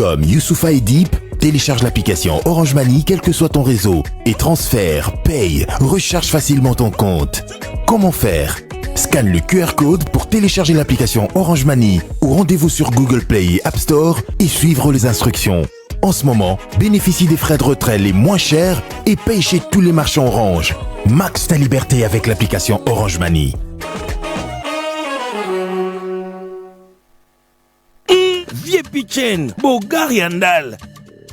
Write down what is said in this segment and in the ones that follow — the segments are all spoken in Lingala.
comme Youssoufa et Deep, télécharge l'application Orange Money quel que soit ton réseau et transfère, paye, recharge facilement ton compte. Comment faire? Scanne le QR code pour télécharger l'application Orange Money ou rendez-vous sur Google Play et App Store et suivre les instructions. En ce moment, bénéficie des frais de retrait les moins chers et paye chez tous les marchands Orange. Max ta liberté avec l'application Orange Money. Vieux Pichen, Bogar Yandal.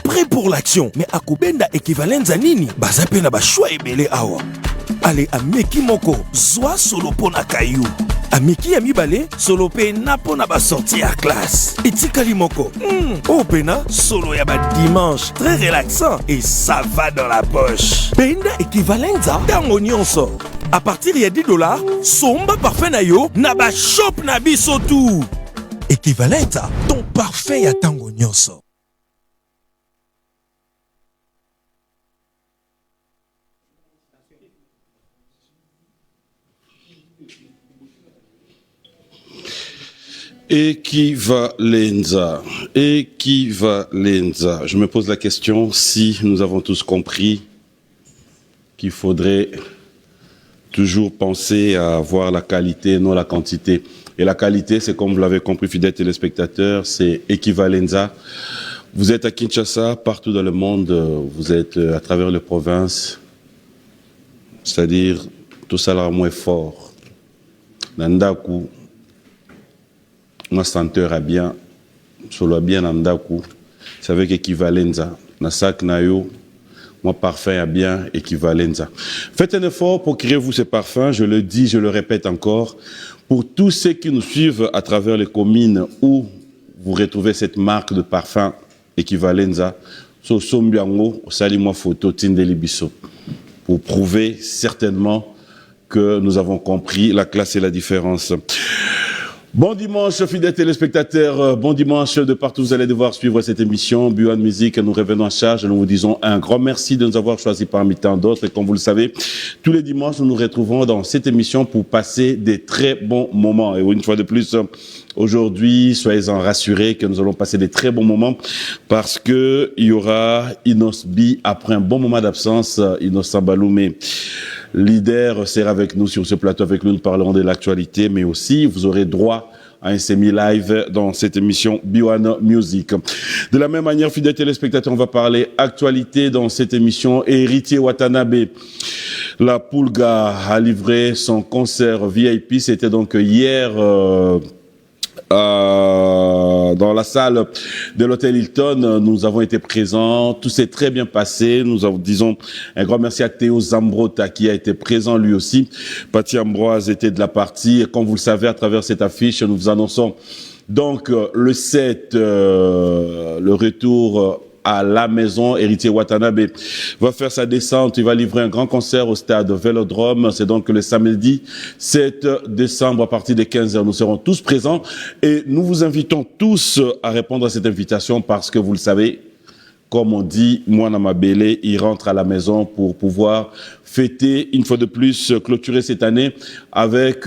Prêt pour l'action, mais akubenda équivalent zanini. Bazape na ba choix ebele awa. Allez, ameki moko, zwa solo pona kayu. Ameki ya mibale, solo pe na pona ba sorti à classe. Etikali moko, oh pena, solo ya ba dimanche, très relaxant et ça va dans la poche. Benda équivalenza, tango nyonso. À partir de $10, somba parfait na yo, na ba shop na biso tout. Équivalenta, ton parfait à tango nyonso. Équivalenza. Je me pose la question si nous avons tous compris qu'il faudrait toujours penser à voir la qualité, non la quantité. Et la qualité, c'est comme vous l'avez compris, fidèles téléspectateurs, c'est équivalenza. Vous êtes à Kinshasa, partout dans le monde, vous êtes à travers les provinces, c'est-à-dire tout ça là moins fort. Nandaku. Moi, senteur a bien, solo bien nandaku, c'est avec équivalenza. Nasak nayo, moi, parfum a bien équivalenza. Faites un effort pour créer vous ces parfums, je le dis, je le répète encore, pour tous ceux qui nous suivent à travers les communes où vous retrouvez cette marque de parfum équivalenza, so sombiango, salimo photo tindeli biso, pour prouver certainement que nous avons compris la classe et la différence. Bon dimanche, fidèles téléspectateurs, bon dimanche de partout, vous allez devoir suivre cette émission, Buan Musique, nous revenons en charge, nous vous disons un grand merci de nous avoir choisis parmi tant d'autres, et comme vous le savez, tous les dimanches, nous nous retrouvons dans cette émission pour passer des très bons moments, et une fois de plus, aujourd'hui, soyez-en rassurés que nous allons passer des très bons moments, parce que il y aura Inos B, après un bon moment d'absence, Inos Baloumé. Leader sera avec nous sur ce plateau, avec nous parlerons de l'actualité, mais aussi vous aurez droit à un semi-live dans cette émission Biwana Music. De la même manière, fidèles téléspectateurs, on va parler actualité dans cette émission. Héritier Watanabe, la Pulga a livré son concert VIP, c'était donc hier dans la salle de l'hôtel Hilton, nous avons été présents, tout s'est très bien passé, nous avons, disons, un grand merci à Théo Zambrota qui a été présent lui aussi. Paty Ambroise était de la partie, et comme vous le savez, à travers cette affiche, nous vous annonçons donc le 7, le retour à la maison. Héritier Watanabe va faire sa descente, il va livrer un grand concert au stade Vélodrome, c'est donc le samedi 7 décembre à partir de 15h, nous serons tous présents et nous vous invitons tous à répondre à cette invitation parce que vous le savez, comme on dit, Mwana Mabele, il rentre à la maison pour pouvoir fêter, une fois de plus, clôturer cette année avec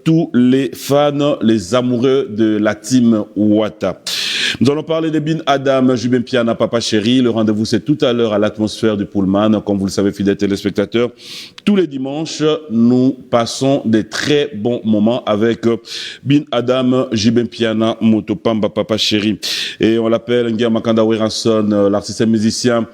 tous les fans, les amoureux de la team Wata. Nous allons parler de Bin Adam, Jubin Piana, Papa Chéri. Le rendez-vous, c'est tout à l'heure à l'atmosphère du Pullman. Comme vous le savez, fidèles téléspectateurs, tous les dimanches, nous passons des très bons moments avec Bin Adam, Jubin Piana, Motopamba, Papa Chéri. Et on l'appelle Nguer Makanda Weranson, l'artiste musicien,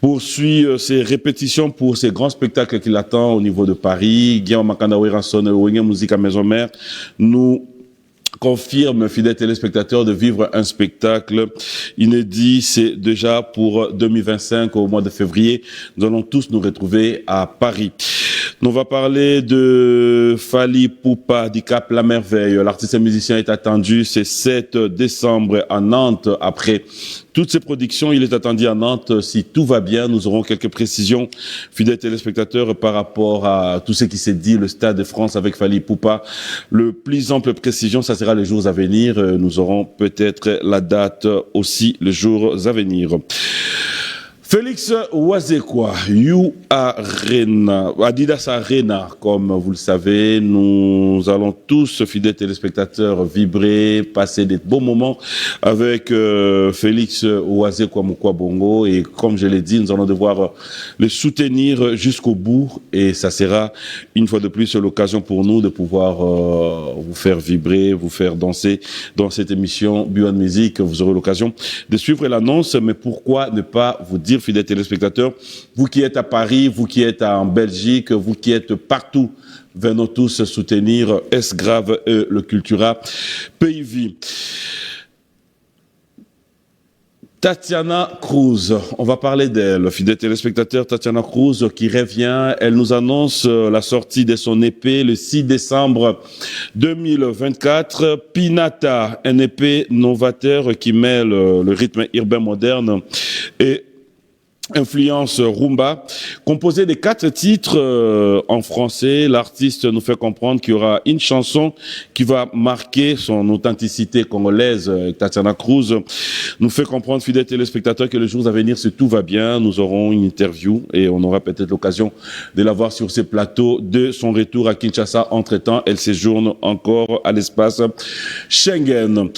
poursuit ses répétitions pour ses grands spectacles qu'il attend au niveau de Paris. Nguer Makanda Weranson, Wenger Musique à Maison Mère, nous confirme, fidèles téléspectateurs, de vivre un spectacle inédit. C'est déjà pour 2025, au mois de février. Nous allons tous nous retrouver à Paris. On va parler de Fally Ipupa, du Cap La Merveille. L'artiste musicien est attendu ce 7 décembre à Nantes. Après toutes ces productions, il est attendu à Nantes. Si tout va bien, nous aurons quelques précisions, fidèles téléspectateurs, par rapport à tout ce qui s'est dit, le Stade de France avec Fally Ipupa. Le plus ample précision, ça sera les jours à venir. Nous aurons peut-être la date aussi les jours à venir. Félix Ouazekwa, You Arena, Adidas Arena, comme vous le savez, nous allons tous, fidèles téléspectateurs, vibrer, passer des beaux moments avec Félix Ouazekwa Mukwa Bongo, et comme je l'ai dit, nous allons devoir le soutenir jusqu'au bout, et ça sera une fois de plus l'occasion pour nous de pouvoir vous faire vibrer, vous faire danser dans cette émission Buan Music. Vous aurez l'occasion de suivre l'annonce, mais pourquoi ne pas vous dire, fidèles téléspectateurs, vous qui êtes à Paris, vous qui êtes en Belgique, vous qui êtes partout, venons tous soutenir S Grave et le Cultura PIV. Tatiana Cruz, on va parler d'elle, fidèles téléspectateurs. Tatiana Cruz qui revient, elle nous annonce la sortie de son EP le 6 décembre 2024. Pinata, un EP novateur qui mêle le rythme urbain moderne et influence rumba, composé de 4 titres en français. L'artiste nous fait comprendre qu'il y aura une chanson qui va marquer son authenticité congolaise. Tatiana Cruz nous fait comprendre, fidèles téléspectateurs, que les jours à venir, si tout va bien, nous aurons une interview et on aura peut-être l'occasion de la voir sur ces plateaux de son retour à Kinshasa. Entre-temps, elle séjourne encore à l'espace Schengen.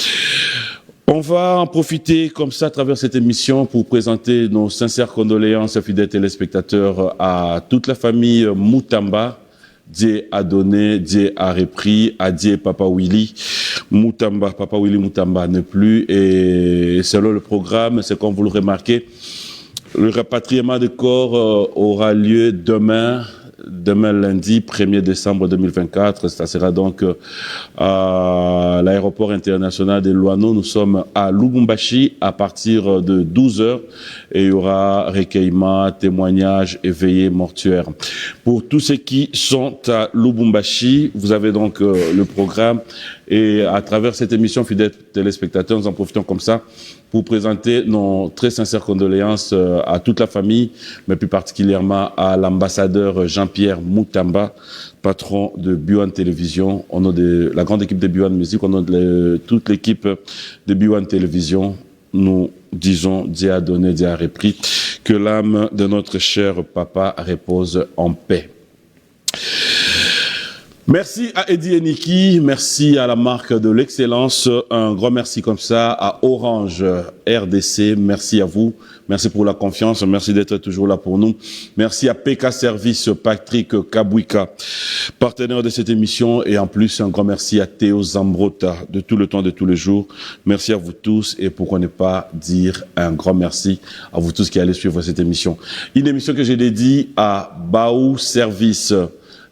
On va en profiter comme ça à travers cette émission pour présenter nos sincères condoléances, fidèles téléspectateurs, à toute la famille Mutamba. Dieu a donné, Dieu a repris, à Dieu Papa Willy Mutamba. Papa Willy Mutamba n'est plus, et selon le programme, c'est comme vous le remarquez, le rapatriement des corps aura lieu demain lundi 1er décembre 2024. Ça sera donc à l'aéroport international de Luano. Nous sommes à Lubumbashi à partir de 12h et il y aura recueillement, témoignage et veillée mortuaire. Pour tous ceux qui sont à Lubumbashi, vous avez donc le programme, et à travers cette émission, fidèles téléspectateurs, nous en profitons comme ça pour présenter nos très sincères condoléances à toute la famille, mais plus particulièrement à l'ambassadeur Jean-Pierre Mutamba, patron de Buan Télévision, au nom de la grande équipe de Buan Music, au nom de toute l'équipe de Buan Télévision. Nous disons Dieu a donné, Dieu a repris, que l'âme de notre cher papa repose en paix. Merci à Eddie Eniki, merci à la marque de l'excellence, un grand merci comme ça à Orange RDC, merci à vous, merci pour la confiance, merci d'être toujours là pour nous, merci à PK Service, Patrick Kabwika, partenaire de cette émission, et en plus un grand merci à Théo Zambrota de tout le temps, de tous les jours. Merci à vous tous, et pourquoi ne pas dire un grand merci à vous tous qui allez suivre cette émission. Une émission que j'ai dédiée à Baou Service.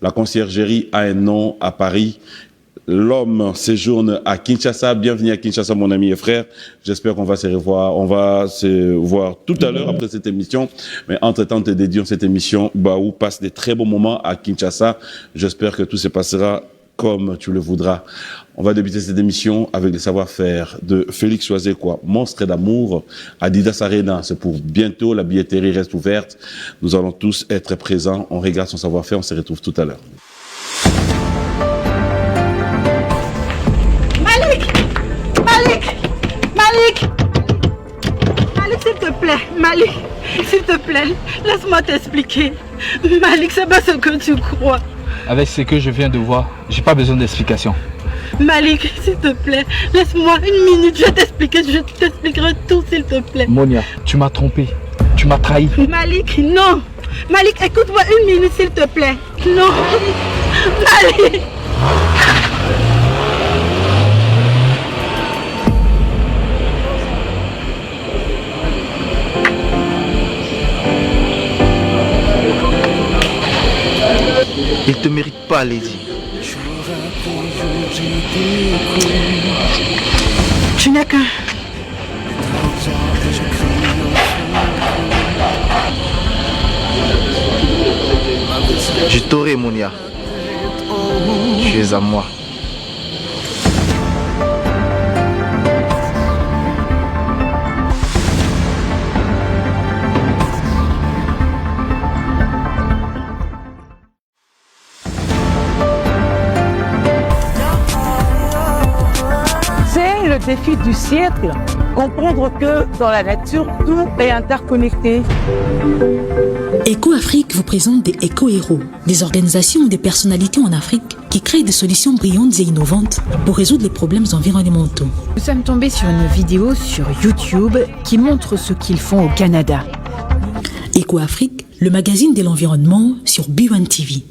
La conciergerie a un nom à Paris. L'homme séjourne à Kinshasa. Bienvenue à Kinshasa, mon ami et frère. J'espère qu'on va se revoir. On va se voir tout à l'heure après cette émission. Mais entre-temps, te dédions cette émission. Baou passe des très bons moments à Kinshasa. J'espère que tout se passera comme tu le voudras. On va débuter cette émission avec les savoir-faire de Félix Ouazekwa, monstre d'amour, Adidas Arena. C'est pour bientôt, la billetterie reste ouverte. Nous allons tous être présents. On regarde son savoir-faire, on se retrouve tout à l'heure. Malik, s'il te plaît, Malik, s'il te plaît, laisse-moi t'expliquer. Malik, c'est pas ce que tu crois. Avec ce que je viens de voir, j'ai pas besoin d'explication. Malik, s'il te plaît, laisse-moi une minute, je t'expliquerai tout, s'il te plaît. Monia, tu m'as trompé, tu m'as trahi. Malik, non. Malik, écoute-moi une minute, s'il te plaît. Non. Malik. Il te mérite pas, Lady. Tu n'es qu'un... Je t'aurai, Monia. Tu es à moi. défi du siècle. Comprendre que dans la nature, tout est interconnecté. EcoAfrique vous présente des éco-héros, des organisations ou des personnalités en Afrique qui créent des solutions brillantes et innovantes pour résoudre les problèmes environnementaux. Nous sommes tombés sur une vidéo sur YouTube qui montre ce qu'ils font au Canada. EcoAfrique, le magazine de l'environnement sur B1 TV.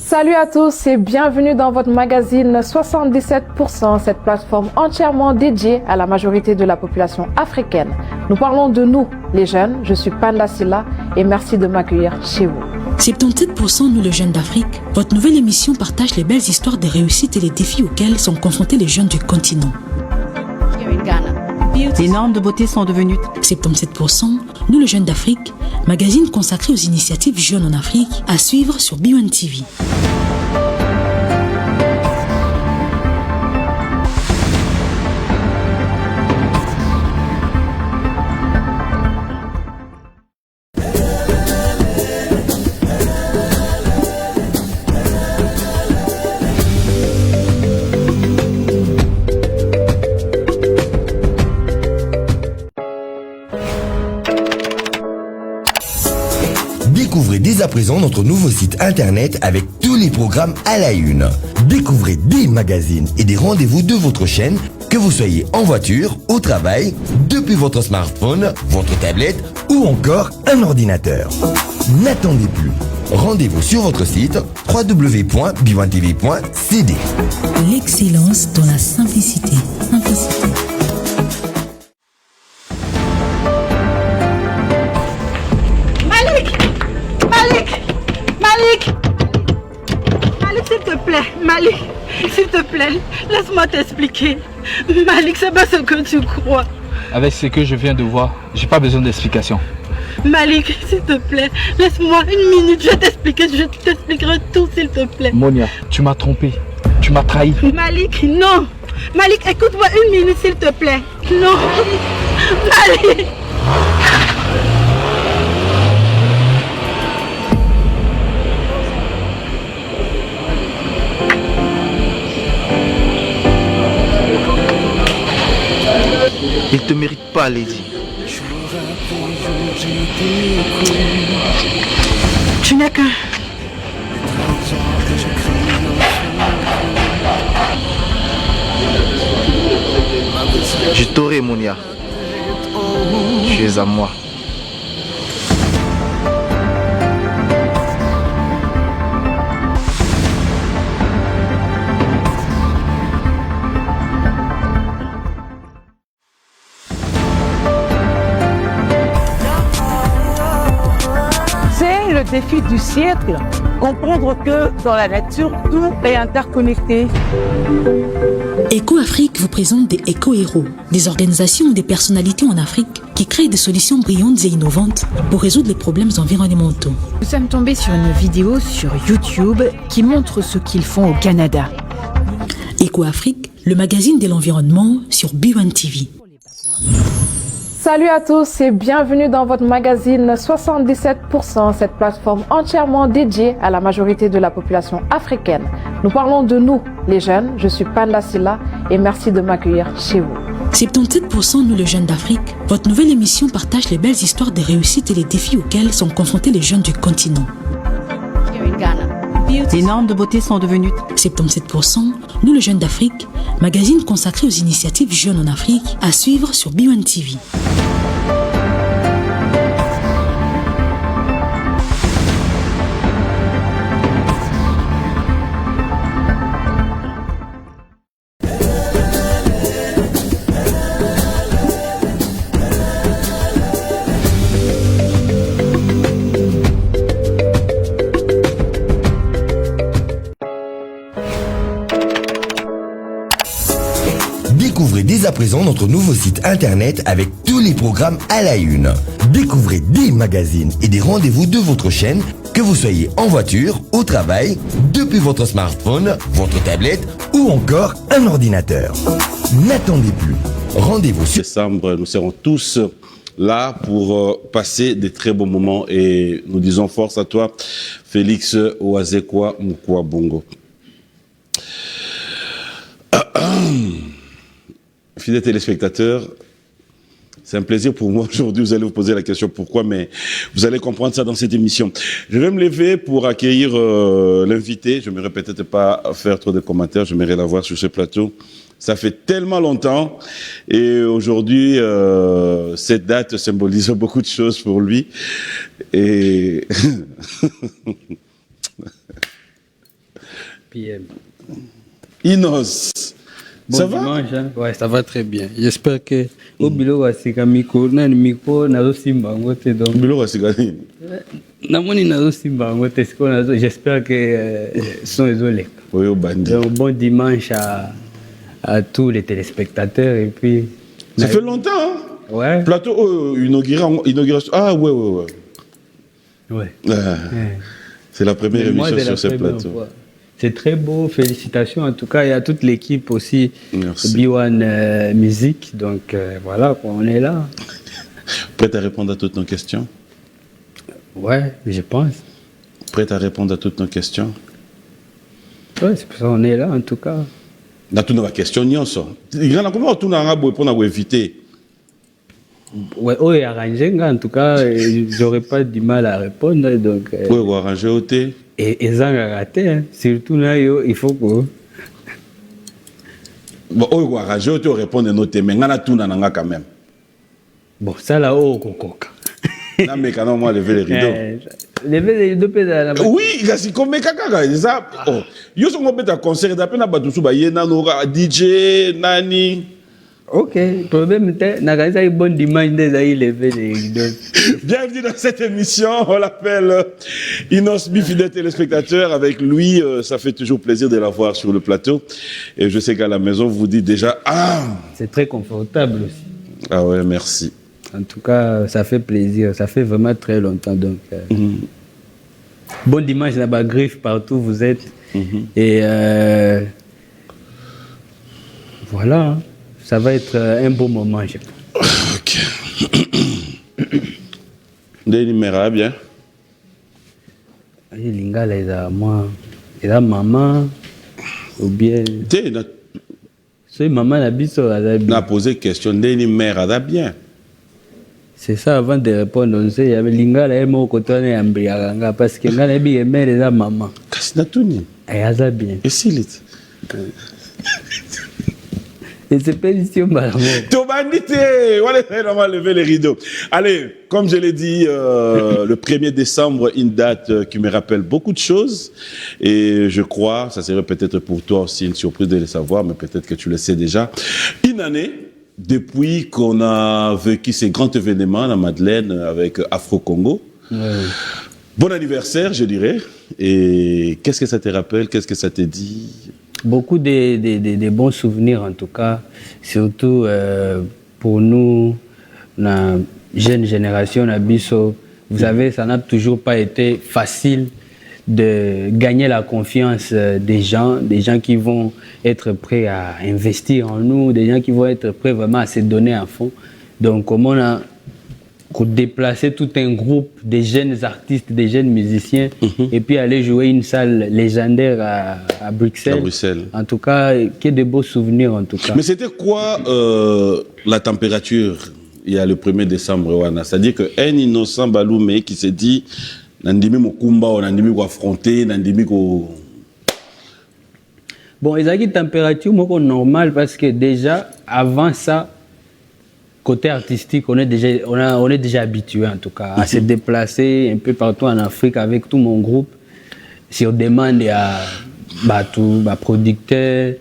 Salut à tous et bienvenue dans votre magazine 77%, cette plateforme entièrement dédiée à la majorité de la population africaine. Nous parlons de nous, les jeunes. Je suis Panda Silla et merci de m'accueillir chez vous. 77% nous les jeunes d'Afrique. Votre nouvelle émission partage les belles histoires des réussites et les défis auxquels sont confrontés les jeunes du continent. Les normes de beauté sont devenues 77%, nous les jeunes d'Afrique, magazine consacré aux initiatives jeunes en Afrique, à suivre sur B1 TV. Découvrez dès à présent notre nouveau site internet avec tous les programmes à la une. Découvrez des magazines et des rendez-vous de votre chaîne, que vous soyez en voiture, au travail, depuis votre smartphone, votre tablette ou encore un ordinateur. N'attendez plus. Rendez-vous sur votre site www.b1tv.cd. L'excellence dans la simplicité. Malik, s'il te plaît, Malik, s'il te plaît, laisse-moi t'expliquer. Malik, c'est pas ce que tu crois. Avec ce que je viens de voir, j'ai pas besoin d'explication. Malik, s'il te plaît, laisse-moi une minute, je t'expliquerai tout, s'il te plaît. Monia, tu m'as trompé, tu m'as trahi. Malik, non. Malik, écoute-moi une minute, s'il te plaît. Non. Malik. Il te mérite pas, Lady. Tu n'es qu'un... Je t'aurai, Monia. Tu es à moi. C'est le défi du siècle. Comprendre que dans la nature, tout est interconnecté. EcoAfrique vous présente des éco-héros, des organisations ou des personnalités en Afrique qui créent des solutions brillantes et innovantes pour résoudre les problèmes environnementaux. Nous sommes tombés sur une vidéo sur YouTube qui montre ce qu'ils font au Canada. EcoAfrique, le magazine de l'environnement sur B1 TV. Salut à tous et bienvenue dans votre magazine 77%, cette plateforme entièrement dédiée à la majorité de la population africaine. Nous parlons de nous, les jeunes. Je suis Panda Silla et merci de m'accueillir chez vous. 77% nous les jeunes d'Afrique. Votre nouvelle émission partage les belles histoires des réussites et les défis auxquels sont confrontés les jeunes du continent. Les normes de beauté sont devenues 77%, nous les jeunes d'Afrique, magazine consacré aux initiatives jeunes en Afrique, à suivre sur B1 TV. Découvrez dès à présent notre nouveau site internet avec tous les programmes à la une. Découvrez des magazines et des rendez-vous de votre chaîne, que vous soyez en voiture, au travail, depuis votre smartphone, votre tablette ou encore un ordinateur. N'attendez plus. Rendez-vous sur décembre. Nous serons tous là pour passer des très beaux moments et nous disons force à toi, Félix Oazekwa Mukwa Bongo. fidèles téléspectateurs, c'est un plaisir pour moi aujourd'hui. Vous allez vous poser la question pourquoi, mais vous allez comprendre ça dans cette émission. Je vais me lever pour accueillir l'invité. Je ne m'aimerais peut-être pas faire trop de commentaires. J'aimerais la voir sur ce plateau. Ça fait tellement longtemps. Et aujourd'hui, cette date symbolise beaucoup de choses pour lui. Et... PM. Inos. Bon ça dimanche, hein? Ouais, ça va très bien. J'espère que au bilo wasika miko na miko nazo simba ngote donc. Bilo wasika ni. Namoni nazo simba ngote siko nazo. J'espère que son ezolek. Oui, au bandi. Donc bon dimanche à tous les téléspectateurs et puis. Ça fait longtemps. Hein? Ouais. Plateau inauguration. Ah ouais. Ouais. C'est la première émission sur ce plateau. Fois. C'est très beau, félicitations en tout cas et à toute l'équipe aussi. Merci. B1 Musique, donc voilà, on est là. Prêt à répondre à toutes nos questions? Ouais, je pense. Prêt à répondre à toutes nos questions? Ouais, c'est pour ça qu'on est là en tout cas. Dans toutes nos questions, comment on a répondre à éviter? Ouais, oui, arrangé, en tout cas, j'aurais pas du mal à répondre. Donc, oui, arranger au thé. Et ça a raté, hein. Surtout là, il faut que. Bon, oui, arranger au thé, répondre à nos thèmes, mais on a tout quand même. Bon, ça là, oh, coca. Non, mais quand on lever les rideaux. Lever les rideaux, peut-être. Oui, c'est comme ça. Oh, yo sont un concert, d'après na batusu ba yena no DJ nani. Ok, problème c'est na bon dimanche des lever les rideaux. Bienvenue dans cette émission, on l'appelle Inos B, fidèle téléspectateur. Avec lui, ça fait toujours plaisir de l'avoir sur le plateau. Et je sais qu'à la maison, vous dites déjà c'est très confortable aussi. Ah ouais, merci. En tout cas, ça fait plaisir. Ça fait vraiment très longtemps. Donc, bon dimanche là-bas, griffe partout où vous êtes. Et voilà, hein. Ça va être un beau moment, je pense. Ok. Des numéros, bien. Lingala est à moi. Et là, maman, ou bien. C'est maman la biso à la bien. On a posé question, des numéros, bien. C'est ça, avant de répondre, on sait, il y avait Lingala et moi, quand on est en Briaganga, parce que Lingala est mère et la maman. Qu'est-ce que tu dis? Et ça bien. Et si lit? Et c'est pas ici au Malambo. On va lever les rideaux. Allez, comme je l'ai dit, le 1er décembre, une date qui me rappelle beaucoup de choses. Et je crois, ça serait peut-être pour toi aussi une surprise de le savoir, mais peut-être que tu le sais déjà. Une année, depuis qu'on a vécu ces grands événements à la Madeleine avec Afro-Congo. Ouais. Bon anniversaire, je dirais. Et qu'est-ce que ça te rappelle? Qu'est-ce que ça te dit? Beaucoup de bons souvenirs en tout cas, surtout pour nous, la jeune génération Abisso. Vous savez, ça n'a toujours pas été facile de gagner la confiance des gens qui vont être prêts à investir en nous, des gens qui vont être prêts vraiment à se donner à fond. Donc, comme on a déplacer tout un groupe de jeunes artistes, des jeunes musiciens, et puis aller jouer une salle légendaire à Bruxelles. À Bruxelles. En tout cas, qu'il y ait de beaux souvenirs en tout cas. Mais c'était quoi la température il y a le 1er décembre? C'est-à-dire qu'un innocent Baloumé qui s'est dit Nandimi Mokumba, Nandimi ko affronter, Nandimi ko... Bon, il y a une température normale parce que déjà, avant ça, côté artistique, on est déjà habitué en tout cas à se déplacer un peu partout en Afrique avec tout mon groupe sur demande à producteurs.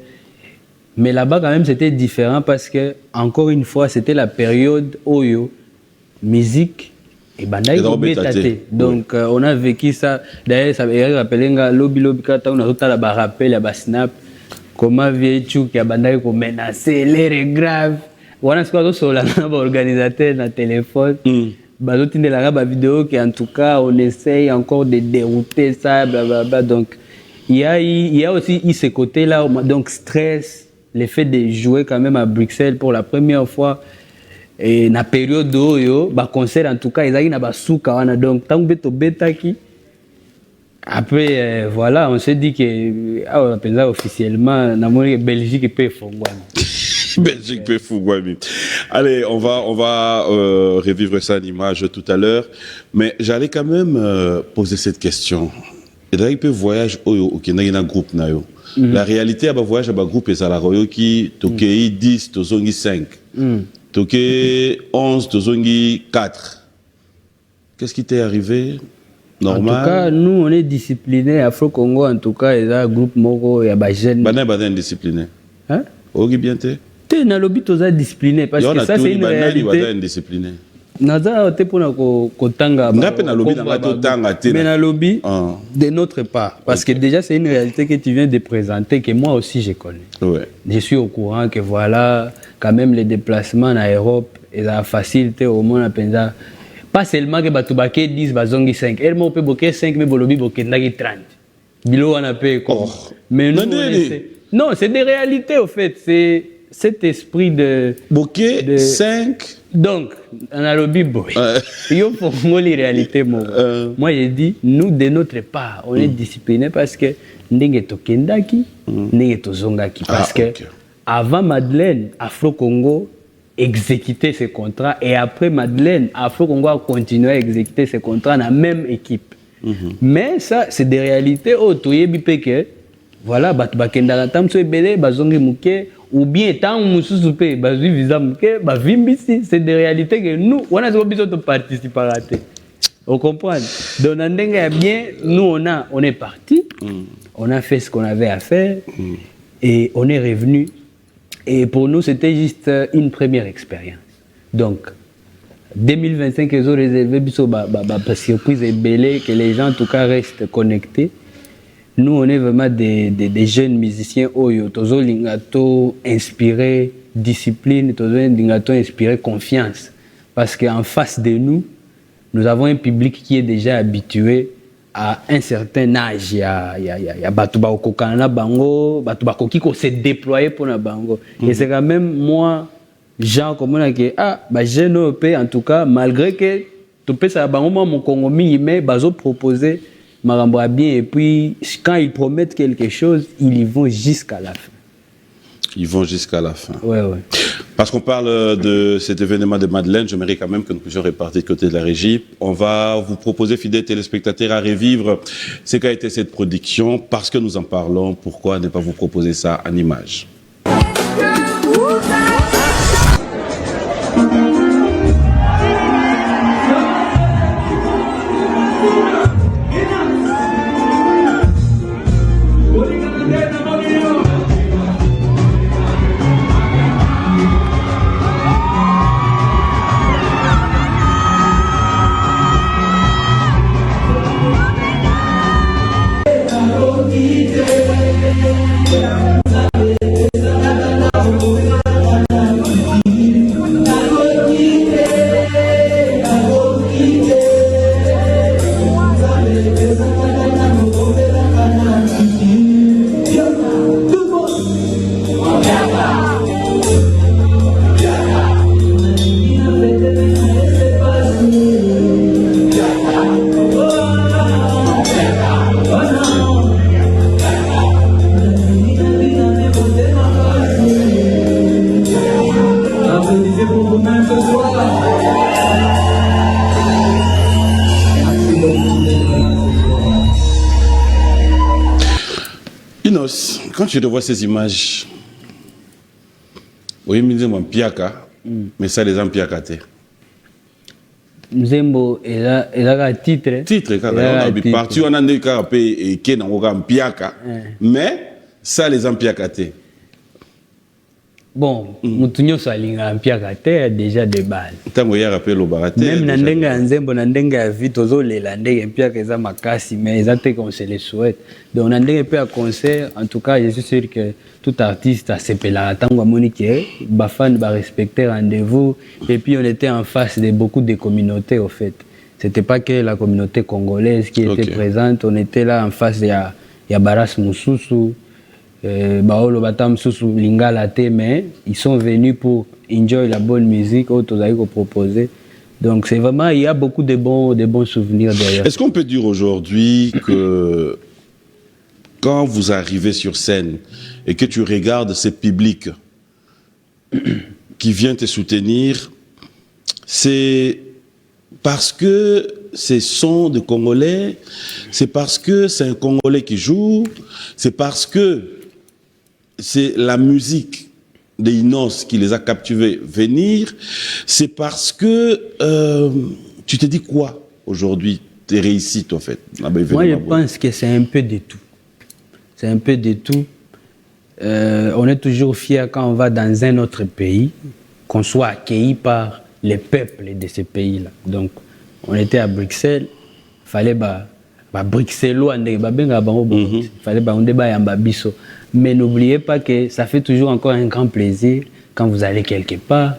Mais là-bas quand même c'était différent parce que encore une fois c'était la période Oyo musique et bandaï bétaté. Donc on a vécu ça. D'ailleurs ça me rappelle lobby kata on a tout à la rappel à snap comment vieux qui a bandaï ko menacer l'air grave. Voilà ce qu'on a sur l'organisateur dans le téléphone. La vidéo qui en tout cas on essaye encore de dérouter ça, blablabla. Donc il y a aussi ce côté-là, donc stress, le fait de jouer quand même à Bruxelles pour la première fois. Et dans la période où concert en tout cas, ils ont un souka. Donc tant que tu bêta qui. Après, voilà, on s'est dit que officiellement, la Belgique peut faire. Belgique peut fou, Guami. Allez, on va revivre ça en image tout à l'heure. Mais j'allais quand même poser cette question. Et d'ailleurs, il peut voyage au Kenya groupe nayo. La réalité, à voyage à groupe et à la royo qui tokei 10, tozongi 5. Tokei 11, tozongi 4. Qu'est-ce qui t'est arrivé? Normal. En tout cas, nous, on est disciplinés. Afro-Congo, en tout cas, il y a un groupe moko, il y a des jeunes. Banan discipliné. Hein? Ogi bien te? Tu es lobby, tu es discipliné. Parce que ça, c'est une réalité. Discipliné. Naza, tu es pour kotanga. Mais na lobby, de notre part. Parce que déjà, c'est une réalité que tu viens de présenter, que moi aussi, je connais. Ouais. Je suis au courant que voilà, quand même, les déplacements en Europe, et la facilité au monde à Penza. Pas seulement que Batubake 10, Bazongi 5. Elle m'a fait 5, mais Bolobi Bokendagi 30. Bilo on a payé quoi. Mais nous, non, c'est des réalités au fait. C'est cet esprit de. Bokeh 5. Donc, on a le boy. Il faut les réalités. Moi, j'ai dit, nous, de notre part, on est disciplinés parce que Ndenge Tokendaki, Ndenge Tozongaki. Parce que avant Madeleine, Afro-Congo exécuter ces contrats et après Madeleine, Afro-Congo a continué à exécuter ces contrats dans la même équipe. Mais ça, c'est des réalités où tu es que voilà, ou bien tant c'est des réalités que nous, on a besoin de participer à. Vous comprenez? Donc, nous, on est parti, on a fait ce qu'on avait à faire et on est revenu. Et pour nous, c'était juste une première expérience. Donc, 2025, ils ont réservé pour surprise et belé, que les gens, en tout cas, restent connectés. Nous, on est vraiment des jeunes musiciens, tozo lingato inspiré discipline, tozo lingato inspiré confiance. Parce qu'en face de nous, nous avons un public qui est déjà habitué à un certain âge. Il y a Batouba Okokana Bango, Batouba Koki qui s'est déployé pour la Bango. Et c'est quand même moi, Jean, comme on a dit, jeune OP, en tout cas, malgré que tu peux ça Bango, moi, mon Congo, mais Bazo proposé Marambo bien. Et puis, quand ils promettent quelque chose, ils y vont jusqu'à la fin. Ils vont jusqu'à la fin. Ouais, ouais. Parce qu'on parle de cet événement de Madeleine, j'aimerais quand même que nous puissions répartir de côté de la régie. On va vous proposer, fidèles téléspectateurs, à revivre ce qu'a été cette production, parce que nous en parlons. Pourquoi ne pas vous proposer ça en images? Quand je revois ces images, oui, je me dis mais ça les empiaka. Mzembo, il a un titre. Titre, quand on a parti, on a des carapés et qui n'ont pas empiaka, mais ça les empiaka. Bon, Moutounio Salinga empiaka déjà de base. Même Nandenga Nzembo, Nandenga Vitozo, les Landais, empiaka eza makasi, mais ils ont été qu'on se les souhaite. Donc, Nandenga peut à concert, en tout cas, je suis sûr que tout artiste a ses la tango Monique, Bafan va respecter rendez-vous. Et puis, on était en face de beaucoup de communautés, au fait. C'était pas que la communauté congolaise qui était présente, on était là en face de Baras Moussoussou. Baolo Batam Soussou Lingala, mais ils sont venus pour enjoy la bonne musique, autres ont proposé. Donc c'est vraiment, il y a beaucoup de bons souvenirs derrière. Est-ce qu'on peut dire aujourd'hui que quand vous arrivez sur scène et que tu regardes ce public, qui vient te soutenir, c'est parce que ce sont des Congolais, c'est parce que c'est un Congolais qui joue, c'est parce que c'est la musique des Inos qui les a captivés venir, c'est parce que tu te dis quoi aujourd'hui, tes réussites en fait? Moi je pense que c'est un peu de tout. C'est un peu de tout. On est toujours fier quand on va dans un autre pays, qu'on soit accueilli par les peuples de ce pays-là. Donc, on était à Bruxelles, il fallait Bruxellois, il fallait mais n'oubliez pas que ça fait toujours encore un grand plaisir quand vous allez quelque part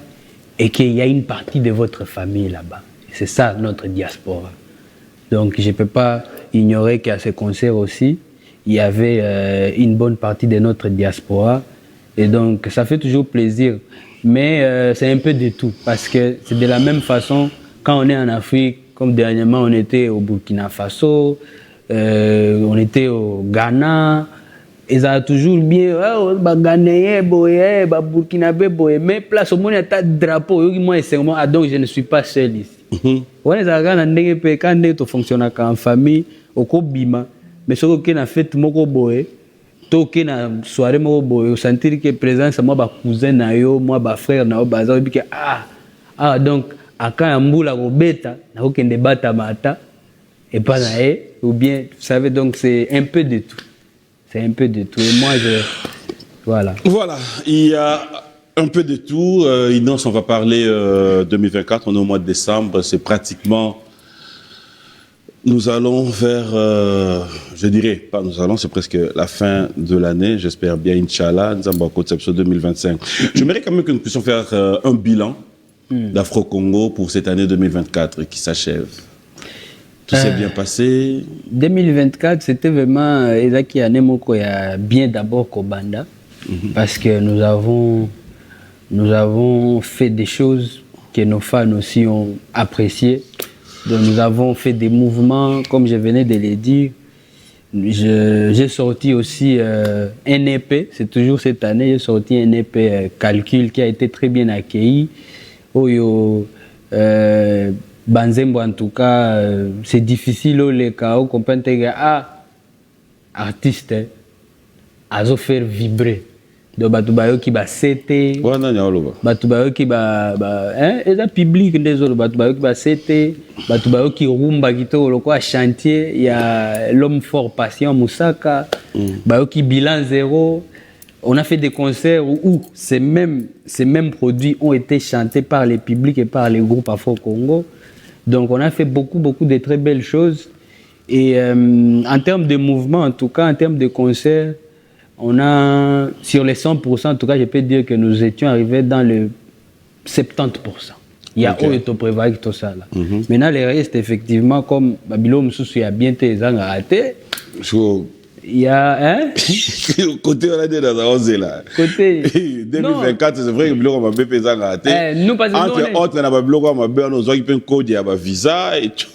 et qu'il y a une partie de votre famille là-bas. C'est ça notre diaspora. Donc, je ne peux pas ignorer qu'à ce concert aussi, il y avait une bonne partie de notre diaspora. Et donc, ça fait toujours plaisir. Mais c'est un peu de tout. Parce que c'est de la même façon, quand on est en Afrique, comme dernièrement, on était au Burkina Faso, on était au Ghana. Ils ont toujours bien, Ghanéen, Burkinabé, mais place au monde, il y a un drapeau. Moi, donc je ne suis pas seul ici. On est en famille, au Kobima. Mais ce qu'on a fait, moko boy, toké na soirée moko boy, sentir que présence moi ba cousin na yo, moi ba frère na yo baza biki donc aka mbula ko beta na ko kende bata mata et pas na ou bien vous savez donc c'est un peu de tout. C'est un peu de tout et moi voilà. Voilà, il y a un peu de tout. Inos, on va parler 2024, on est au mois de décembre, c'est pratiquement. Nous allons vers, je dirais, pas nous allons, c'est presque la fin de l'année, j'espère bien, Inch'Allah, Nzamba Conception 2025. J'aimerais quand même que nous puissions faire un bilan d'Afro-Congo pour cette année 2024 qui s'achève. Tout s'est bien passé. 2024, c'était vraiment, Ezaki Anemoko, il y a bien d'abord Kobanda, parce que nous avons fait des choses que nos fans aussi ont appréciées. Donc nous avons fait des mouvements, comme je venais de le dire. J'ai sorti aussi un EP, c'est toujours cette année, j'ai sorti un EP Calcul qui a été très bien accueilli. Oyo, Banzembo en tout cas, c'est difficile les cas, on comprend que artiste, à faire vibrer. Donc batubayo qui ba cete batubayo qui ba eza public désolé batubayo qui ba cete batubayo qui rumba kito loko a chantier il y a l'homme fort patient Moussaka bayo qui bilan zéro. On a fait des concerts où ces mêmes produits ont été chantés par les publics et par les groupes Afro-Congo. Donc on a fait beaucoup de très belles choses et en termes de mouvement en tout cas en termes de concerts on a, sur les 100%, en tout cas, je peux dire que nous étions arrivés dans le 70%. Il y a autre prévaille tout ça là. Maintenant, les restes, effectivement, comme Babylone Moussou a bien été raté. Il y a côté on a dit dans la rosée là. Côté 2024 c'est vrai que Babylone m'a bien raté. Nous parce que entre autres na Babylone m'a bien nous qui peut code ya ba visa et tout.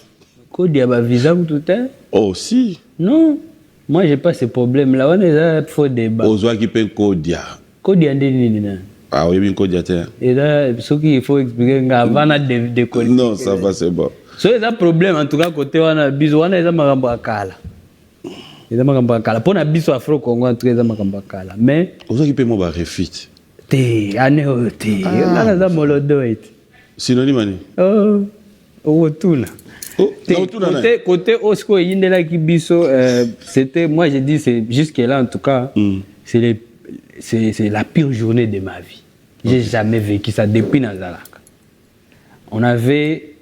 Code ya ba visa tout est. Oh si. Non. Moi, je n'ai pas ce problème-là. On est là pour débat. Aux gens qui peuvent codia. Codia, ah oui, bien codia. Et là, ce qu'il faut expliquer, avant de coder. Non, ça va, c'est bon. So, il y a un problème, en tout cas, côté, on a besoin, on a des marambakala. Il y a des marambakala. Pour un biso afro-congo, on a des marambakala. Mais. Aux gens qui peuvent m'en refit. T'es, anéoté. On a des molodoïdes. Synonyme, oh, retour là. Côté Osco et Yindela Kibiso, c'était, moi j'ai dit, c'est jusque-là en tout cas, c'est la pire journée de ma vie. J'ai jamais vécu ça depuis Nazaraka. On avait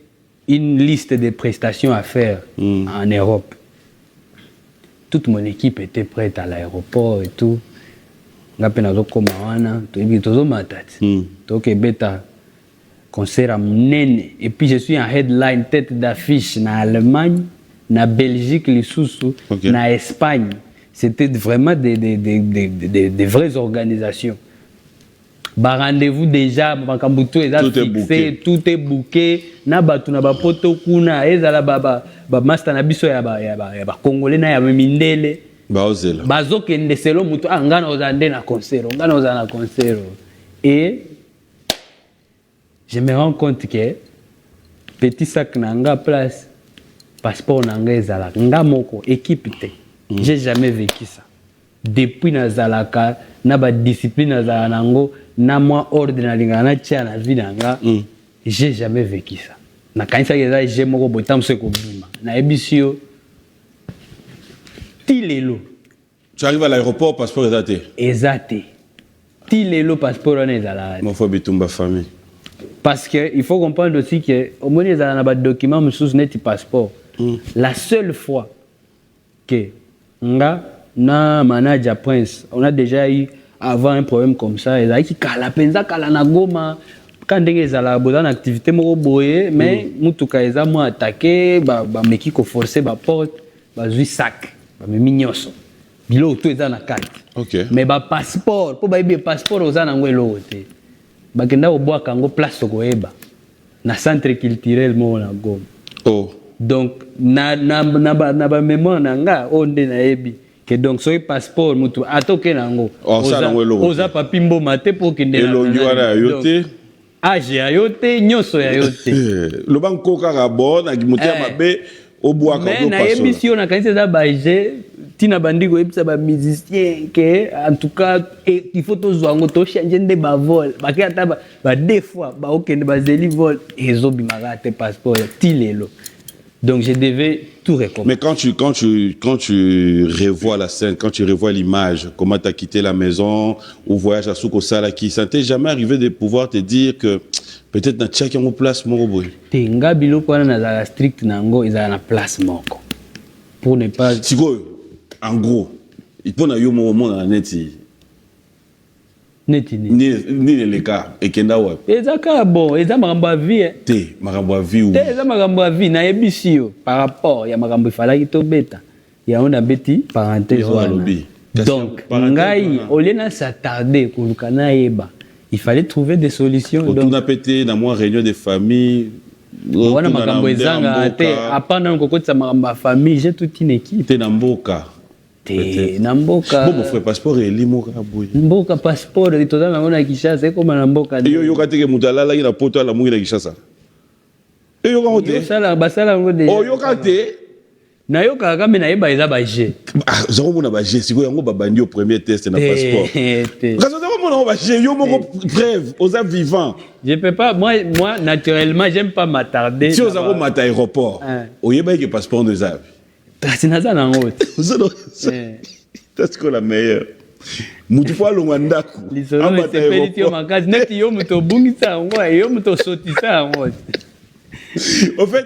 une liste de prestations à faire en Europe. Toute mon équipe était prête à l'aéroport et tout. Concert à Mnene. Et puis je suis en headline, tête d'affiche en Allemagne, en Belgique, les sous-sous, en Espagne. C'était vraiment des vraies organisations. Bah, rendez-vous déjà, tout est booké. Nabatu nabapoto kuna, ezala baba master nabiso ya ba Congolais na ya mindele. Bazo kende selo mutu ngana ozande na concert, ngana ozana concert. Et je me rends compte que petit sac nanga place passeport nanga ezala nga moko équipe te. J'ai jamais vécu ça. Depuis nazalaka na ba discipline nazala nango na moi ordre na linga na tia na vie nanga. J'ai jamais vécu ça. Na kanisa que j'ai moko botam se ko bima. Na ebisio tilelo. Tu arrives à l'aéroport, passeport est athée. Exacté. Tilelo passeport on ezala. Mon faut bitumba famille. Parce que il faut comprendre aussi que au moins ezala na ba document mususu net passeport. La seule fois que nga na manager Prince, on a déjà eu avant un problème comme ça, et là qui kala penza kala na goma quand ndenge ezala boza na activité moko boye mais mutuka eza mo attaquer ba meki ko forcer ba porte ba zui sac ba minyoso bilo to eza na carte. OK. Mais ba passeport po ba ibe passeport oza na ngwelo te. Ba kenda obwa kango place ko eba na centre culturel mo na goma. Oh. Donc na ba mémoire nanga onde na ebi que donc so passeport mutu atoke nango oza papimbo mate pour kende na elongi wana yote age ayote nyoso ayote lo banko kaka bon na mutia mabe obwa ka mais na émission na kanisa za baje tina bandiko ebisa ba musicien que en tout cas il faut to zwango to changer de ba vol ba ke ata ba deux fois ba okende ba zeli vol ezo bimaka te passeport tilelo. Donc je devais tout recommencer. Mais quand tu revois la scène, quand tu revois l'image, comment tu as quitté la maison, au voyage à Souko Salaki, ça t'est jamais arrivé de pouvoir te dire que peut-être na tchaki en place moko boy. Tenga bilo kwana na za strict nango ils na place moko. Pour ne pas Siko en gros, il faut na yo mo na neti. Neti ni les cas et kenda wa. Ezaka bon, eza makambo ya vie. Te makambo ya vie ou. Te eza makambo ya vie na ebisio par rapport ya makambo ifalaki to beta. Ya on a beti parenthèse wana. Donc ngai olena s'attarder kulukana yeba. Il fallait trouver des solutions. Donc on a pété dans moi réunion de famille. Wana makambo ezanga te apana ngokotsa makambo ya famille, j'ai toute une équipe. Te na mboka. Te na mboka. Bon mon frère passeport et limoka boy. Mboka passeport et toza na Kinshasa comme na mboka. Yo kateke mutala la poto la mungi na Kinshasa. Yo kote. Yo sala basala ngo de. Oh yo kate. Na yo kaka me na yeba eza ba G. Ah zako mona ba G siko yango ba bandi au premier test na passeport. Kazo zako mona ba G yo moko bref aux vivants. Je peux pas moi naturellement j'aime pas m'attarder. Si aux zako mata aéroport. Oyeba que passeport de zav. C'est naza na ngote. C'est quoi la meilleure? Mutu fa longwandaku. Lisolo c'est pelitio makazi neti yo muto bungisa ngwa yo muto sotisa ngwa. En fait,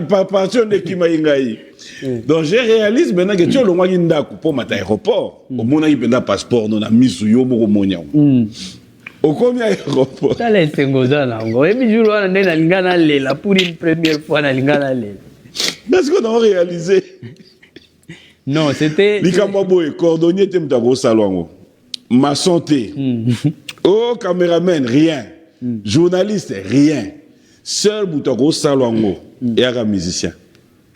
par partir de Kimaïngaï. Donc, je réalise maintenant que tu as le moyen d'aller pour mon aéroport. Au moins, il y a un passeport, on a mis sur le Monia. Au combien d'aéroport? Ça, c'est un gozan. Et puis, je vois un lingana lela pour une première fois dans lingana lela. Est-ce qu'on a réalisé? Non, c'était. Likamboy, cordonnier, tu as un salon. Ma santé. Oh, caméraman, rien. Journaliste, rien. Seul boutako salongo et un musicien.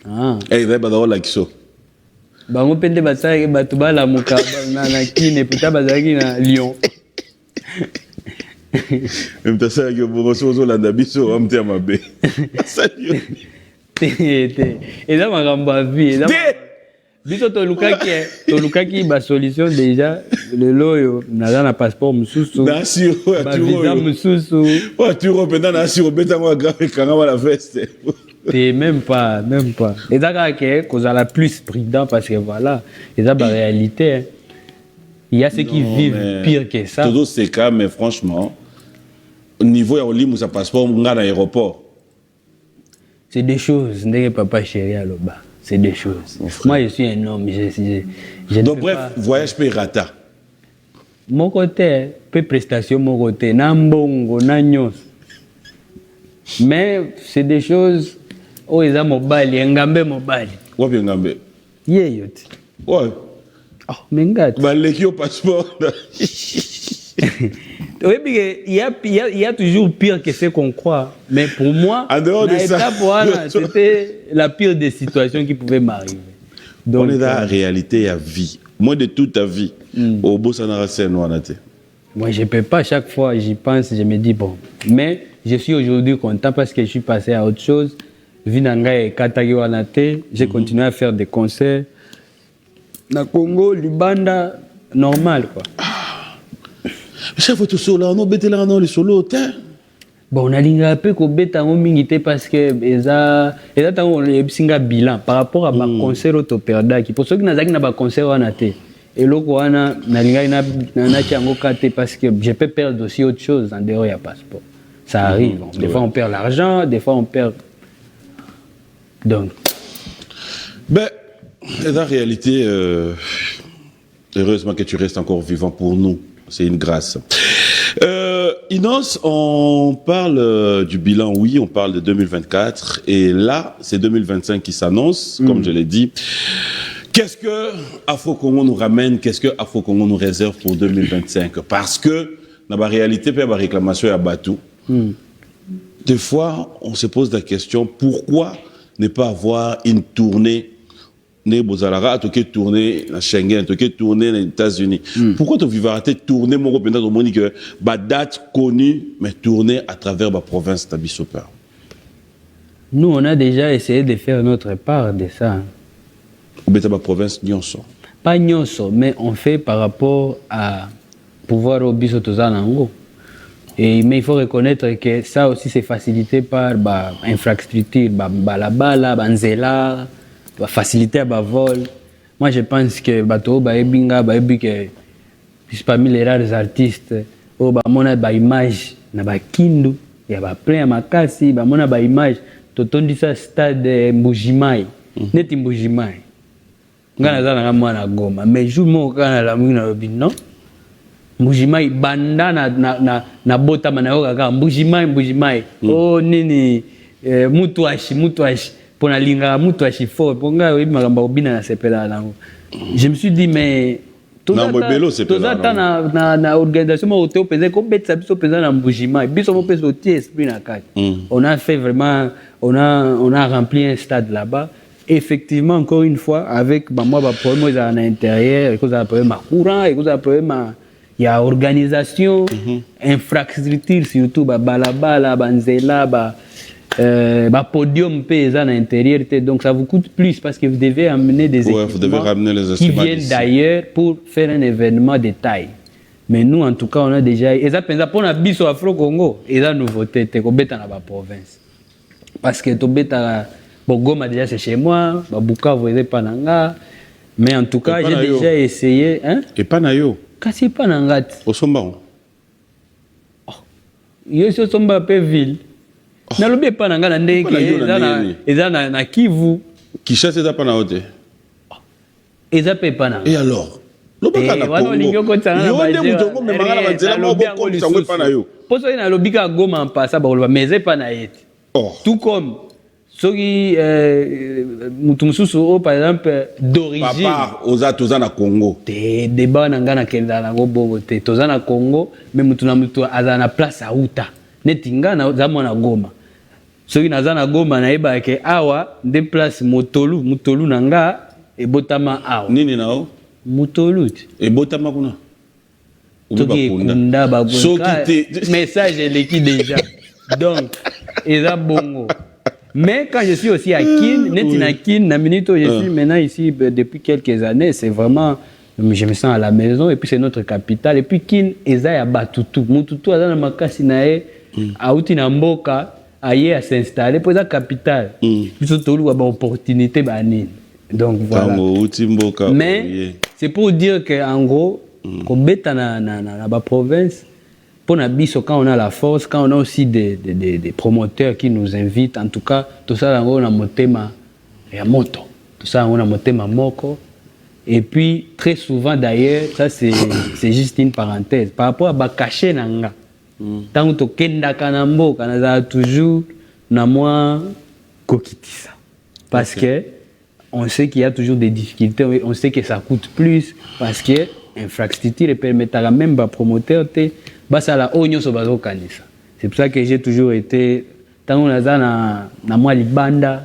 Ah. Et il va dans la kiso. Bango pende basala ke batu bala muka na kine puta bazaki na Lyon. Mtasa ke boso zo landa biso amtia mabe. Salut. Te. Eza makambo a vie. Biso to lukaki ba solution déjà le loyo naza na passeport mususu. Nasio ba visa mususu. Oh tu rependa nasio beta ngo grave kanga la veste. T'es même pas. Et ça qu'on a la plus prudent parce que voilà, c'est la réalité. Hein. Il y a ceux qui vivent pire que ça. Tout ces cas, mais franchement, au niveau où il y a passeport, on a l'aéroport. C'est des choses, n'est papa chéri à l'oba. C'est des choses. Moi, je suis un homme. Je donc bref, voyage pirata. Mon côté, peu prestation, mon côté, nambongo, nanyos. Mais c'est des choses. Oh, ils ont mobile, ngambe mobile. Ouais, bien ngambe. Yeah, yot. Ouais. Oh, mais ngat. Bah, l'équipe au passeport. Oui, il y a toujours pire que ce qu'on croit. Mais pour moi, en dehors de ça, c'était la pire des situations qui pouvaient m'arriver. Donc, on est dans la réalité à vie. Moi, de toute ta vie, au beau sanara c'est noir naté. Moi, je ne peux pas, chaque fois, j'y pense, je me dis, bon. Mais je suis aujourd'hui content parce que je suis passé à autre chose. Vinanga et Katagi Wanate, j'ai continué à faire des concerts. Na Congo, Lubanda, normal, quoi. Chef, tu solo, on bête là, non, les solo, bon, on a linga peu ko beta ngo mingité parce que eza tango le singa bilan par rapport à ma concert auto perdaki. Pour ceux qui n'azaki na ba concert Wanate. Et loko wana na linga na chango kate parce que je peux perdre aussi autre chose en dehors ya passeport. Ça arrive. Des fois on perd l'argent, des fois on perd. Donc. Ben, la réalité, heureusement que tu restes encore vivant pour nous. C'est une grâce. Inos, on parle du bilan, oui, on parle de 2024. Et là, c'est 2025 qui s'annonce, comme je l'ai dit. Qu'est-ce que Afro-Congo nous ramène? Qu'est-ce que Afro-Congo nous réserve pour 2025? Parce que, dans la réalité, il y a la réclamation à Batou. Des fois, on se pose la question, pourquoi ne pas avoir une tournée né Bozalara a tourné à Schengen, a tourné aux États-Unis. Pourquoi tu vivras tourner mon groupe au monde que date connue mais tourner à travers la province d'Abissopa? Nous on a déjà essayé de faire notre part de ça. La province Nyonso. Pas Nyonso, mais on fait par rapport à pouvoir au Bissotozanango. Et mais il faut reconnaître que ça aussi c'est facilité par l'infrastructure, la bala, banzela. Va faciliter à vol. Moi, je pense que bateau baebinga baebike parmi les rares artistes au bamona ba image na ba kindu ya ba plein makasi bamona ba image totondi sa stade Mbujimai neti Mbujimai ngana za na mwana Goma mais jour mo kana la mwina bino Mbujimai banda na bota manayoka ka Mbujimai oh nini mutuashi pour la ligne à Moutou à Chifo, pour nga oui magamba obina na sepela nango. Je me suis dit mais tout ça na organisation mo hotel pesé ko betsa biso pesé na Mbujima biso mo pesé au esprit na carte. On a fait vraiment on a rempli un stade là-bas. Effectivement encore une fois avec moi problème à l'intérieur, et cause à problème à courant, et cause à problème il y a organisation, infrastructure surtout balabala, banzela podium paysan à l'intérieur, donc ça vous coûte plus parce que vous devez amener des équipements qui viennent d'ailleurs pour faire un événement de taille. Mais nous, en tout cas, on a déjà... Et ça, pour la biso Afro-Congo, et la nouveauté, c'est qu'on bête dans la province. Parce que tu bête à Goma, déjà c'est chez moi, Bukavu, c'est pas nanga. Mais en tout cas, j'ai déjà essayé... Hein? Et pas nayo. Kasi pas nanga. Au Sombaron. Yo suis au Somba peu ville. Nalobi pas nanga na ndenge eza na Kivu. Kishasa eza pas na hote. Eza pe pas na. Et alors? Lobaka na Congo. Yo nde mutongo me mangala banzela mo boko sango pas na yo. Poso ina lobika Goma en passa ba loba mais pas na yete. Tout comme soki mutumsusu o par exemple d'origine. Papa oza toza na Congo. Te débat na ngana kenda na go bongo te toza na Congo mais mutu na mutu aza na place à uta. Netinga na zamo na Goma. Soki naza na Goma na yeba ke awa de place mutolu nanga e botama awa. Nini nao? Mutolu. E botama kuna. Soki kunda ba message leki déjà. Donc eza bongo. Mais quand je suis aussi à Kin, neti na Kin na minute je suis maintenant ici depuis quelques années, c'est vraiment je me sens à la maison et puis c'est notre capitale et puis Kin eza ya batutu. Mututu aza na makasi na e auti na mboka aye à s'installer pour la capitale. Biso tolu ba opportunité ba nini. Donc voilà. Mais c'est pour dire que en gros qu'on beta na ba province pour na biso quand on a la force, quand on a aussi des promoteurs qui nous invitent, en tout cas tout ça on a motema ya moto. Tout ça on a motema moko. Et puis très souvent d'ailleurs, ça c'est juste une parenthèse par rapport à ba caché nanga. Tant que kenda kanambo kanaza toujours na moi kokitisa parce que on sait qu'il y a toujours des difficultés, on sait que ça coûte plus parce que infrastructure permettra même ba promoteur te basa la onyo so bazo kanisa. C'est pour ça que j'ai toujours été tant on a na moi libanda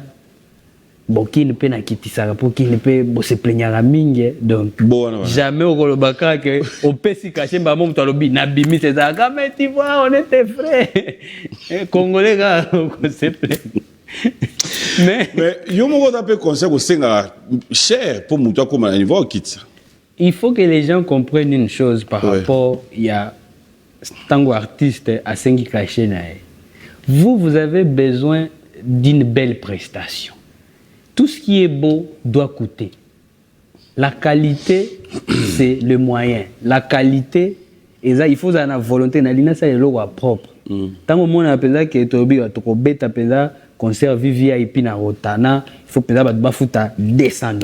bon qui ne peut na kitisa pour qui ne peut se plaindre mingi donc jamais au kolobaka que au pesi caché ba mon talobi na bimi c'est ça mais tu vois on était frères congolais gars on se plaît mais yo moko d'après conseil ko senga cher pour muto comme un niveau kitsa. Il faut que les gens comprennent une chose par rapport il y a tango artiste à sengi caché na. Vous avez besoin d'une belle prestation. Tout ce qui est beau doit coûter. La qualité, c'est le moyen. La qualité, il faut avoir la volonté. Ça est propre. Tant que mon appelle que tu bête appelle concert VIP na Rotana, il faut payer $200.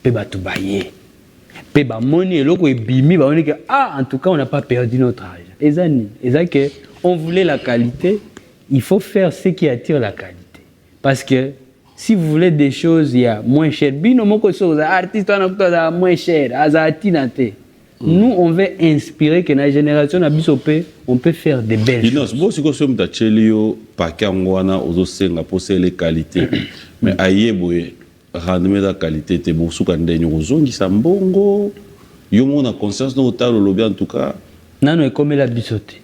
Pe ba tu bailler. Pe ba money loko ebimi ba on que en tout cas on n'a pas perdu notre argent. Et que on voulait la qualité, il faut faire ce qui attire la qualité. Parce que si vous voulez des choses, il y a moins cher. Bino moko chose artiste on a moins cher, azatinate. Nous on veut inspirer que la génération na bisopé, on peut faire des belles choses. Bon si ko so mtachelio pakangwana ozosenga poser les qualités. Mais ayeboye rendement la qualité te bosuka ndenyo ozongisa mbongo. Yo mona conscience no talo lobi en tout cas. Nano ekomela bisote.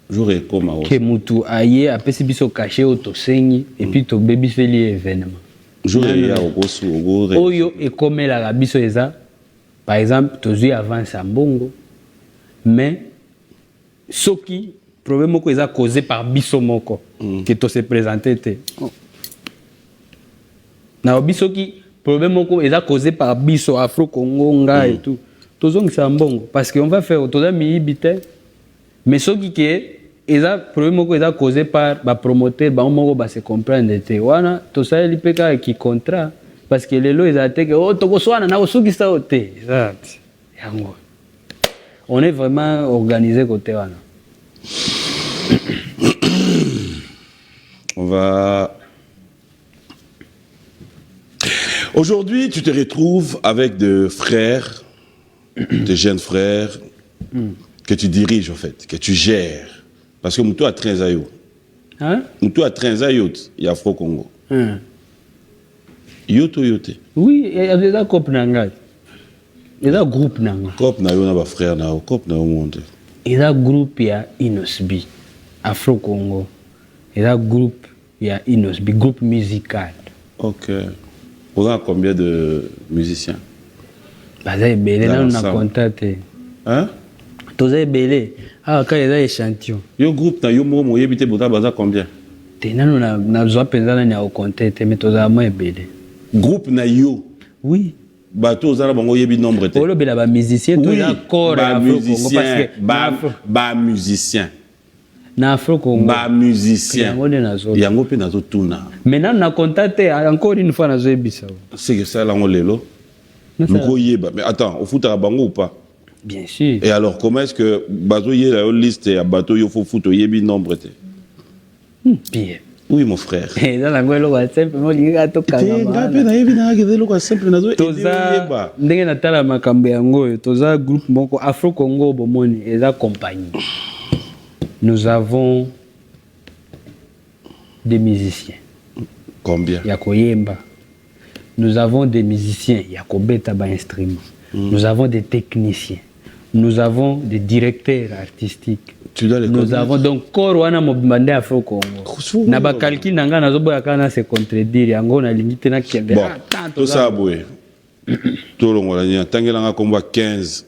J'aurais comme à que mutu aye apesi biso caché autosengi et puis to baby feli événement. J'aurais ya okosu ogore. Oyo ekomela la biso eza par exemple tozui avance à mbongo mais soki problème moko eza causé par biso moko que to se présenter te. Na biso ki problème moko eza causé par biso Afro Congo nga et tout. Tozongisa mbongo parce que on va faire toza miibite mais ce qui est le problème est causé par les promoteurs qui se comprennent. Tout ça est qui contrat. Parce que les lois sont que on est vraiment organisé côté. On va. Aujourd'hui, tu te retrouves avec des frères, des jeunes frères. Que tu diriges en fait, que tu gères. Parce que Moutou a 13 ans. Hein? Moutou a 13 ans, il y a Afro Congo. Yoto yote. Oui, il y a des groupes nanga. Il y a des groupes nanga. Groupe na yo na ba frère na groupe na yo monde. Il y a des groupes il y a Inosbi, Afro Congo. Il y a des groupes il y a Inosbi, groupe musical. OK. On a combien de musiciens? Bah ça est belé là on a contacté. Hein? Tous est belé. Ah quand il y a échantillon. Yo groupe na yo mo yebite bota baza combien? Tenano na besoin pensana na au contacté mais tous a moins belé. Groupe na yo. Oui. Bato ozala bango yebi nombre te. Olo bela ba musicien to ya corps Afro Congo parce que ba musicien. Na Afro Congo. Ba musicien. Yango pe nazo tuna. Maintenant na contacté encore une fois nazo ebisa. C'est que ça là on lelo. Moko yeba mais attends, au foot à bango ou pas? Bien sûr. Et alors, comment est-ce que Bazo y la liste à bateau yo faut foutre yebi nombre te? Bien. Oui mon frère. Et dans la ngolo wa simple mo linga to kanga. Ngape na yebi na ngeze lo kwa simple nazo toza ndenge na tala makambo yango toza groupe moko Afro Congo bomoni eza compagnie. Nous avons des musiciens. Combien? Ya koyemba. Nous avons des musiciens ya kobeta ba instruments. Nous avons des techniciens. Nous avons des directeurs artistiques. Tu dois les Nous avons donc Korwana Mobimande Afro Congo. Na ba calcul nanga na zoboya kana se contredire yango na limite na kende. Bon, tout ça boy. Tout le monde a tangela nga komba 15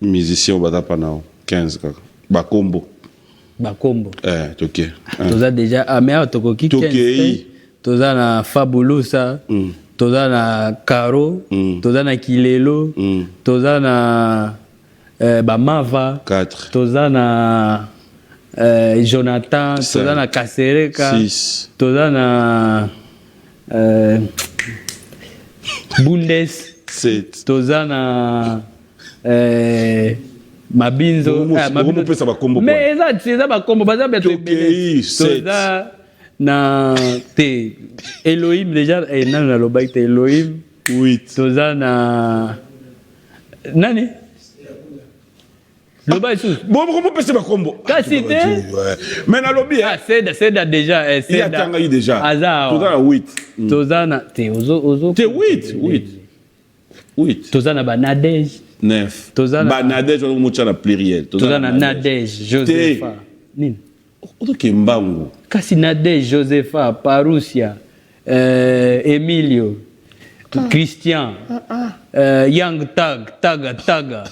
musiciens bata panao 15 kaka. Ba combo. OK. Toza déjà amea tokoki 15. Toza na Fabulosa. Toza na Caro, toza na Kilelo, toza na Bamava, 4. Toza na Jonathan, toza na Kasereka, 6. Toza na Bundes, 7. Toza na Mabinzo, mais eza ba combo baza beto ebele. Toza na te Elohim déjà nan na loba te Elohim 8. Toza na nani Loba et sous. Bon, comment peut-ce que combo? Cassité. Mais na lobby. Ah, c'est déjà. Il y a tanga déjà. Hasard. Tozana 8. Tozana, t'es 8. Tozana ba Nadège. 9. Tozana ba Nadège on mo tchala pluriel. Tozana Nadège, Josepha. Nini? Oto Kembango. Kasi Nadège, Josepha, Parousia, Emilio, Christian, Young Taga.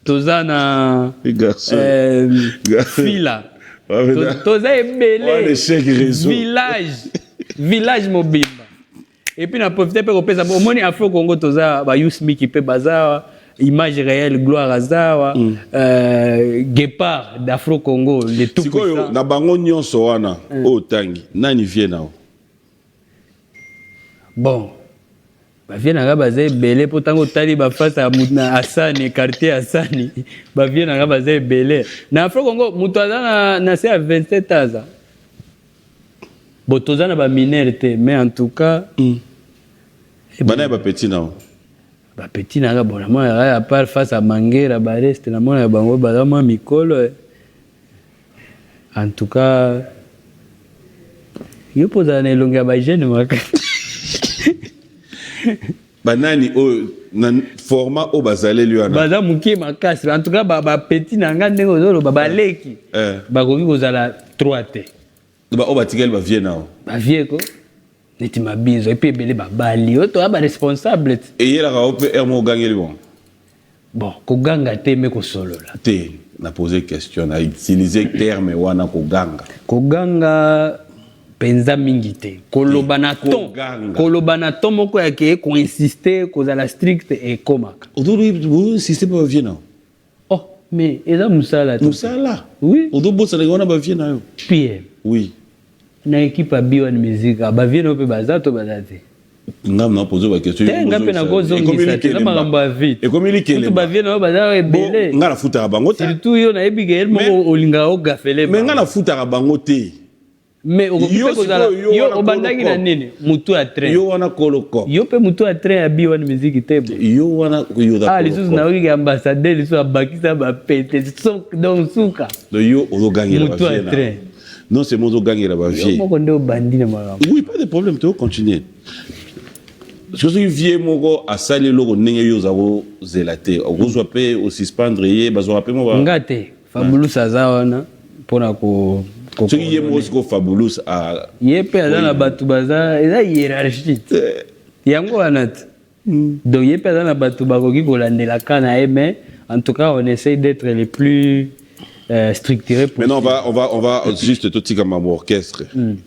Tozana Fila. Toza ebele. Village mobimba. Et puis, on a profité pour faire ça. Au moins, Afro Congo, toza ba Yusmi qui peut bazawa, image réelle, gloire azawa, Guépard d'Afro Congo, les tout puissants. Na bango nyonso wana o tangi. Nani vient nao? Bon. Ba vient na bazaye belé pour tango tali ba face à Assani, quartier Assani. Ba vient na bazaye belé. Na Afro Congo, mutu na c'est à 27 ans. Bon, tous na ba minorité, mais en tout cas, bana ba petit na. Ba petit na bon, moi à part face à Manguera, ba reste na moi bango ba moi mikolo. En tout cas, yo poza na longa ba jeune maka. Banani o na format o bazale lui ana. Baza muki makasi. En tout cas, ba petit na nga ndenge ozolo ba leki. Ba koki kozala 3T. Ba o batikeli ba vie nao. Ba vie ko. Neti mabizo et puis belé ba bali. O to ba responsable. Et yela ka o pe ermo gangeli bon. Bon, ko ganga te me ko solo la. Te na poser question na utiliser terme wana ko ganga. Ko ganga penza mingi te. Kolobana ton moko ya ke ko insister ko za la strict et komaka. Aujourd'hui système ba vie nao. Oh, mais eza musala to. Musala. Oui. Odo bossa le wana ba vie nao. Pierre. Oui. Na équipe à B1 musique ba vie no pe bazato bazate. Ngam na poser ba question. Tenga pe na gozo ngisa te na maramba vite. Et comme il est que ba vie no bazara ebele. Ngala futa bango te. Surtout yo na ebigel mo olinga o gafele. Mais ngala futa bango te. Mais au yo obandaki na nini mutu a train yo wana koloko yo pe mutu a train ya B1 musique te yo wana yo da lisus na oki ambassadeur lisus abakisa ba pete donc suka yo ozo gagner la mutu a train non c'est mozo gagner la vie moko ndo bandi na mara oui pas de problème tu continuer parce que ce vie moko a sali loko ndenge yo zako zelate ozo pe au suspendre ye bazo pe mo ba ngate Fabulous azawana pona ko ce qui est mosco Fabulous a yepe azana batu baza eza hiérarchie yango anat donc yepe azana batu bakoki kolandela kana mais en tout cas on essaye d'être les plus structurés possible. Maintenant on va juste tout petit comme orchestre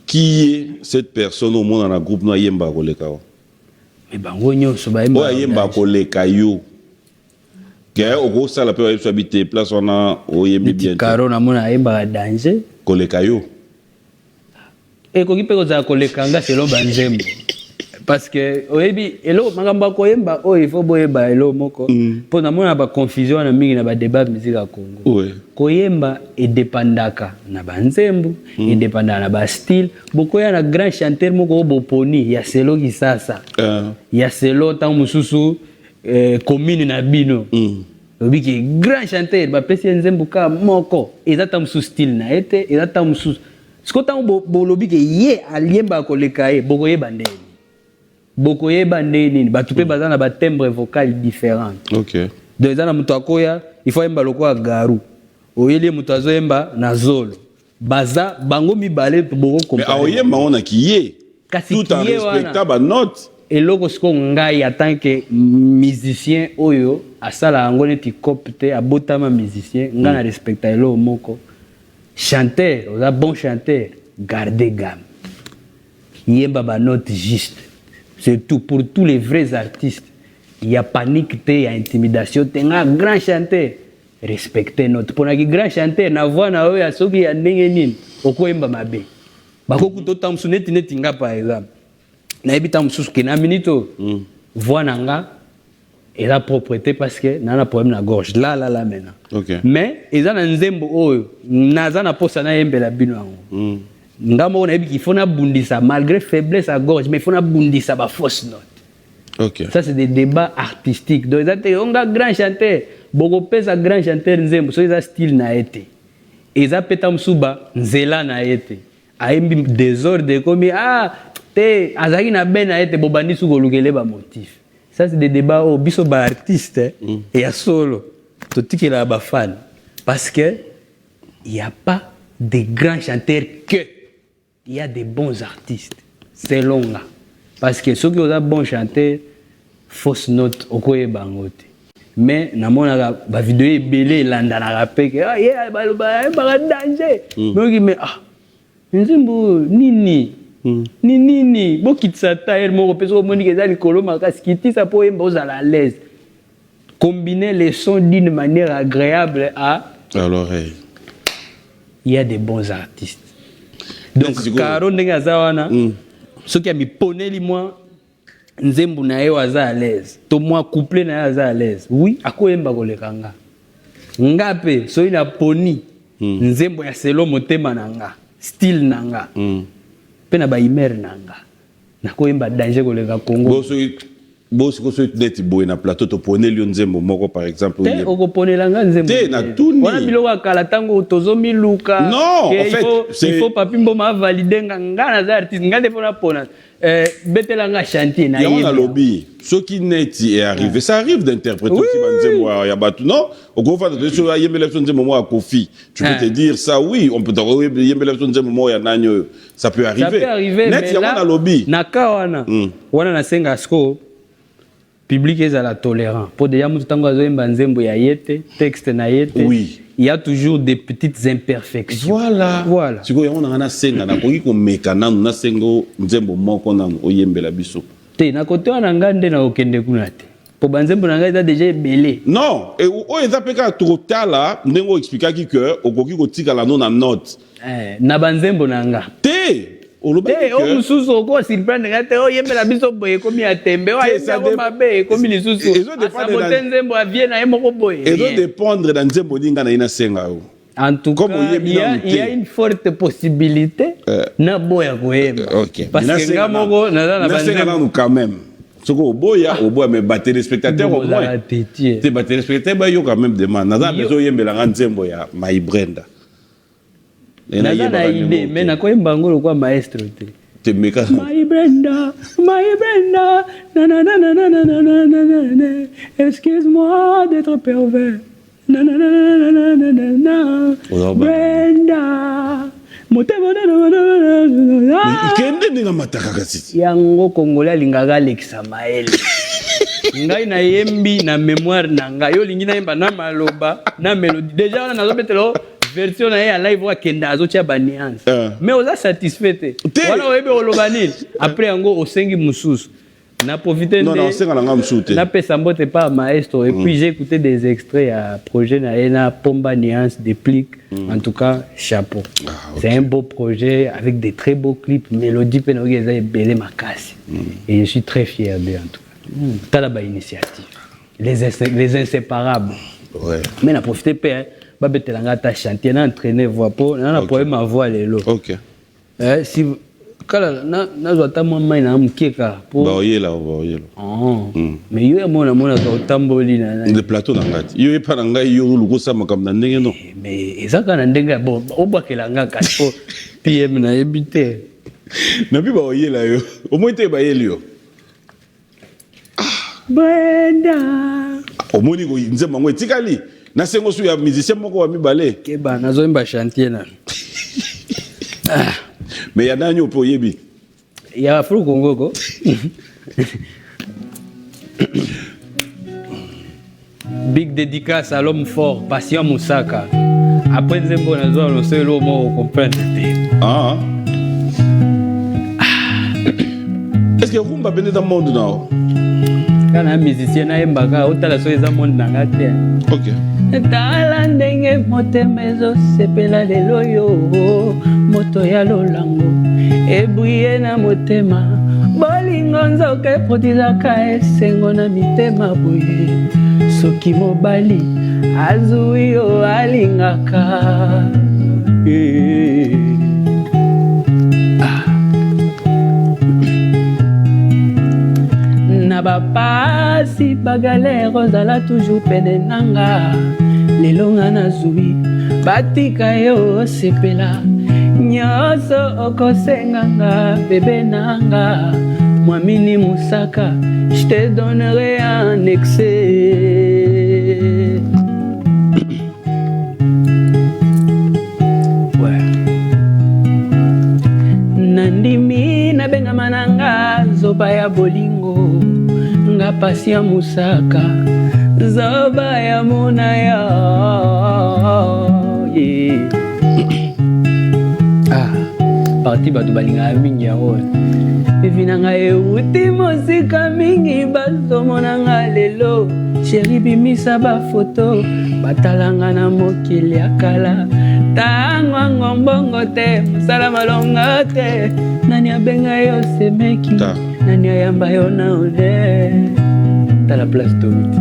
qui est cette personne au monde dans la groupe no yemba koleka mais bango nyonso ba yemba koleka yo que au gros ça la peut habiter place on a au yembi bien caro na mona yemba danger koleka yo et koki pe koza koleka nga selon banzembo parce que oyebi elo magamba koyemba o il faut boyeba elo moko pour na mona ba confusion na mingi na ba débat musique ya Congo oui koyemba et dépendaka na banzembo et dépendaka na ba style bokoya na grand chanteur moko boponi ya selo kisasa ya selo tant mususu commune na bino obiki grand chanteur ba pesi nzembuka moko ezata musu style na ete ezata musu skota bolobi ke ye aliemba koleka ye bokoyeba ndeni batu pe baza na ba timbre vocal différent OK donc ezana mutu akoya il faut yemba lokwa garu oyeli mutu azoyemba na zolo baza bango mibale boko comprendre mais oyemba on a kiye tout en respectant ba note eloko siko ngai en tant que musicien oyo asala yango neti copte abotama musicien nga na respecta eloko moko chanteur oza bon chanteur gardez gamme yemba ba note juste c'est tout pour tous les vrais artistes il y a panique te il y a intimidation te nga grand chanteur respecter note pona ki grand chanteur na voix na oyo asoki ya ndenge nini okoyemba mabe bakoku to tamsu neti nga par exemple na ebita mususu ke na minito voix nanga et la propreté parce que na problème na gorge là maintenant okay. Mais eza na nzembo oyo naza na posa na yembela bino yango ngamo na ebi qu'il faut na bundisa malgré faiblesse à gorge mais il faut na bundisa ba fausse note. OK. Ça c'est des débats artistiques. Donc on a grand chanteur boko pesa grand chanteur nzembo so eza style na été eza peta msuba nzela na été aimbi désordre comme te azaki na ben na été bobandi su kolukele ba motif. Ça c'est des débats au biso ba artiste et à solo totikela ba fan parce que il y a pas de grands chanteurs que il y a des bons artistes. C'est long là. Parce que ceux qui ont bon chanteur, fausse note, au quoi est bangote. Mais dans mon vidéo est belé, landa na rappé que danger. Mais nini, bokitsata el mo peso moni que za likolo makasi kiti ça pour emboza à l'aise. Combiner les sons d'une manière agréable à l'oreille. Il y a des bons artistes. Donc Caro ndenge zawana ceux qui a mis poneli moi nzembu na yo aza à l'aise to moi couplé na aza à l'aise oui akoyemba kolekanga ngape so ina poni nzembu ya selo motema nanga style nanga pe na ba imer nanga nakoyemba danger koleka Congo bosi ko so net boy na plateau to poneli nzembu moko par exemple te okoponela nga nzembu te na tuni wana biloko akala tango tozomi luka non en fait il faut papi mboma valider nga na za artiste nga defona pona betela nga chantier na yé. Il y a un lobby. Ce qui net est arrivé, ça arrive d'interpréter aussi Banzemo à Batou. Non, au gros fait de ce Yembelefson Nzemo à Kofi. Tu peux te dire ça, oui, on peut t'envoyer Yembelefson Nzemo à Nanyo. Ça peut arriver. Ça peut arriver, net, mais là, un lobby. Nakawana, wana na senga sko. Public est à la tolérance. Pour des yamu tango azo Banzembo ya yete, texte na yete. Oui. Il y a toujours des petites imperfections. Voilà. Si vous avez un senga, na koki ko mekana na sengo Nzembo moko na oyembela biso. Te na kote wana ngande na okende kuna te. Po Banzembo na nga déjà belé. Non, et o eza peka trop là, ndengo expliquer ki que okoki ko tika la non na note. Na Banzembo na nga. Te Hey, o mususu oko surprendre ngate o yembela biso boye komi atembe o ayembe mabe komi lisusu asabote nzembo avie na yemoko boye et doit dépendre dans nzembo ninga na ina senga o. En tout cas, il y a une forte possibilité na boya koyemba. OK. Parce que ngamoko na Banzembo quand même. Soko boya mais battre les spectateurs au moins. Te battre les spectateurs ba yo quand même demande. Na bezo yembela nzembo ya My Brenda. Naza na idée, mais na koyemba ngolo kwa maestro te. Te meka. My Brenda, na na na na na na na na na. Excuse-moi d'être pervers. Na na na na na na na na. Brenda. Motema na na na. Ikende ninga mataka kasi. Yango Congolais alingaka Alexa Mael. Ngai na yembi na mémoire na ngai yo lingi na yemba na maloba na mélodie. Déjà on a nazobetelo version na ya live wa kenda azotia baniance. Mais oza satisfait. Wana oyebe olobani après yango osengi mususu. Na profiter de non senga nga msute. Na pesa mbote pas maestro et puis j'ai écouté des extraits à projet na ena Pomba Nuance déplique. En tout cas, chapeau. C'est un beau projet avec des très beaux clips, mélodie penogeza et belé makasi. Et je suis très fier de en tout cas. Talaba initiative. Les inséparables. Ouais. Mais na profiter pas babetelanga ta chantier na entraîner voix pour na problème ma voix lelo. OK. Si kala na zota mama na mukeka pour ba oyela. Mais yo mona ka otamboli na le plateau na ngati. Yo epa na ngai yo lukosa makamna ndenge no. Mais ezaka na ndenge bon obakelanga ka po PM na ebité. Na bi ba oyela yo. Omoite ba yelio. Brenda. Omoni ko nzema ngo etikali. Na sengo su ya musicien moko wa mibale. Keba nazoimba chantier na. Mais ya nani opo yebi? Ya Afro Congo ko. Big dédicace à l'homme fort, Patient Moussaka. Après nzembo nazo lo selo mo comprendre. Est-ce que rumba bene dans monde now? Kana musicien na embaka otala so eza monde na ngate. OK. Tala ndenge motema ezosepela lelo yo moto ya lolango ebwiye na motema bolingo nzoka eprodizaka esengo na mitema boye soki mobali azwi yo alingaka na bapasi bagalere ozala toujours pene nanga lelo nga nazwi batika yo osepela nyonso okosenganga bebe nanga mwamini musaka je te donnerai un excès. Ouais. Nandimi na benga mananga zoba ya bolingo nga pasi ya musaka zoba ya mona ya yeah. Parti batu balinga mingi yao Bivinanga euti mosika mingi bazomonanga lelo Chéri bimisa ba photo batalanga na mokili ya kala Tangwa ngombongo te musala malonga te Nani abenga yo semeki Nani ayamba yo na ode Ta la place d'Omiti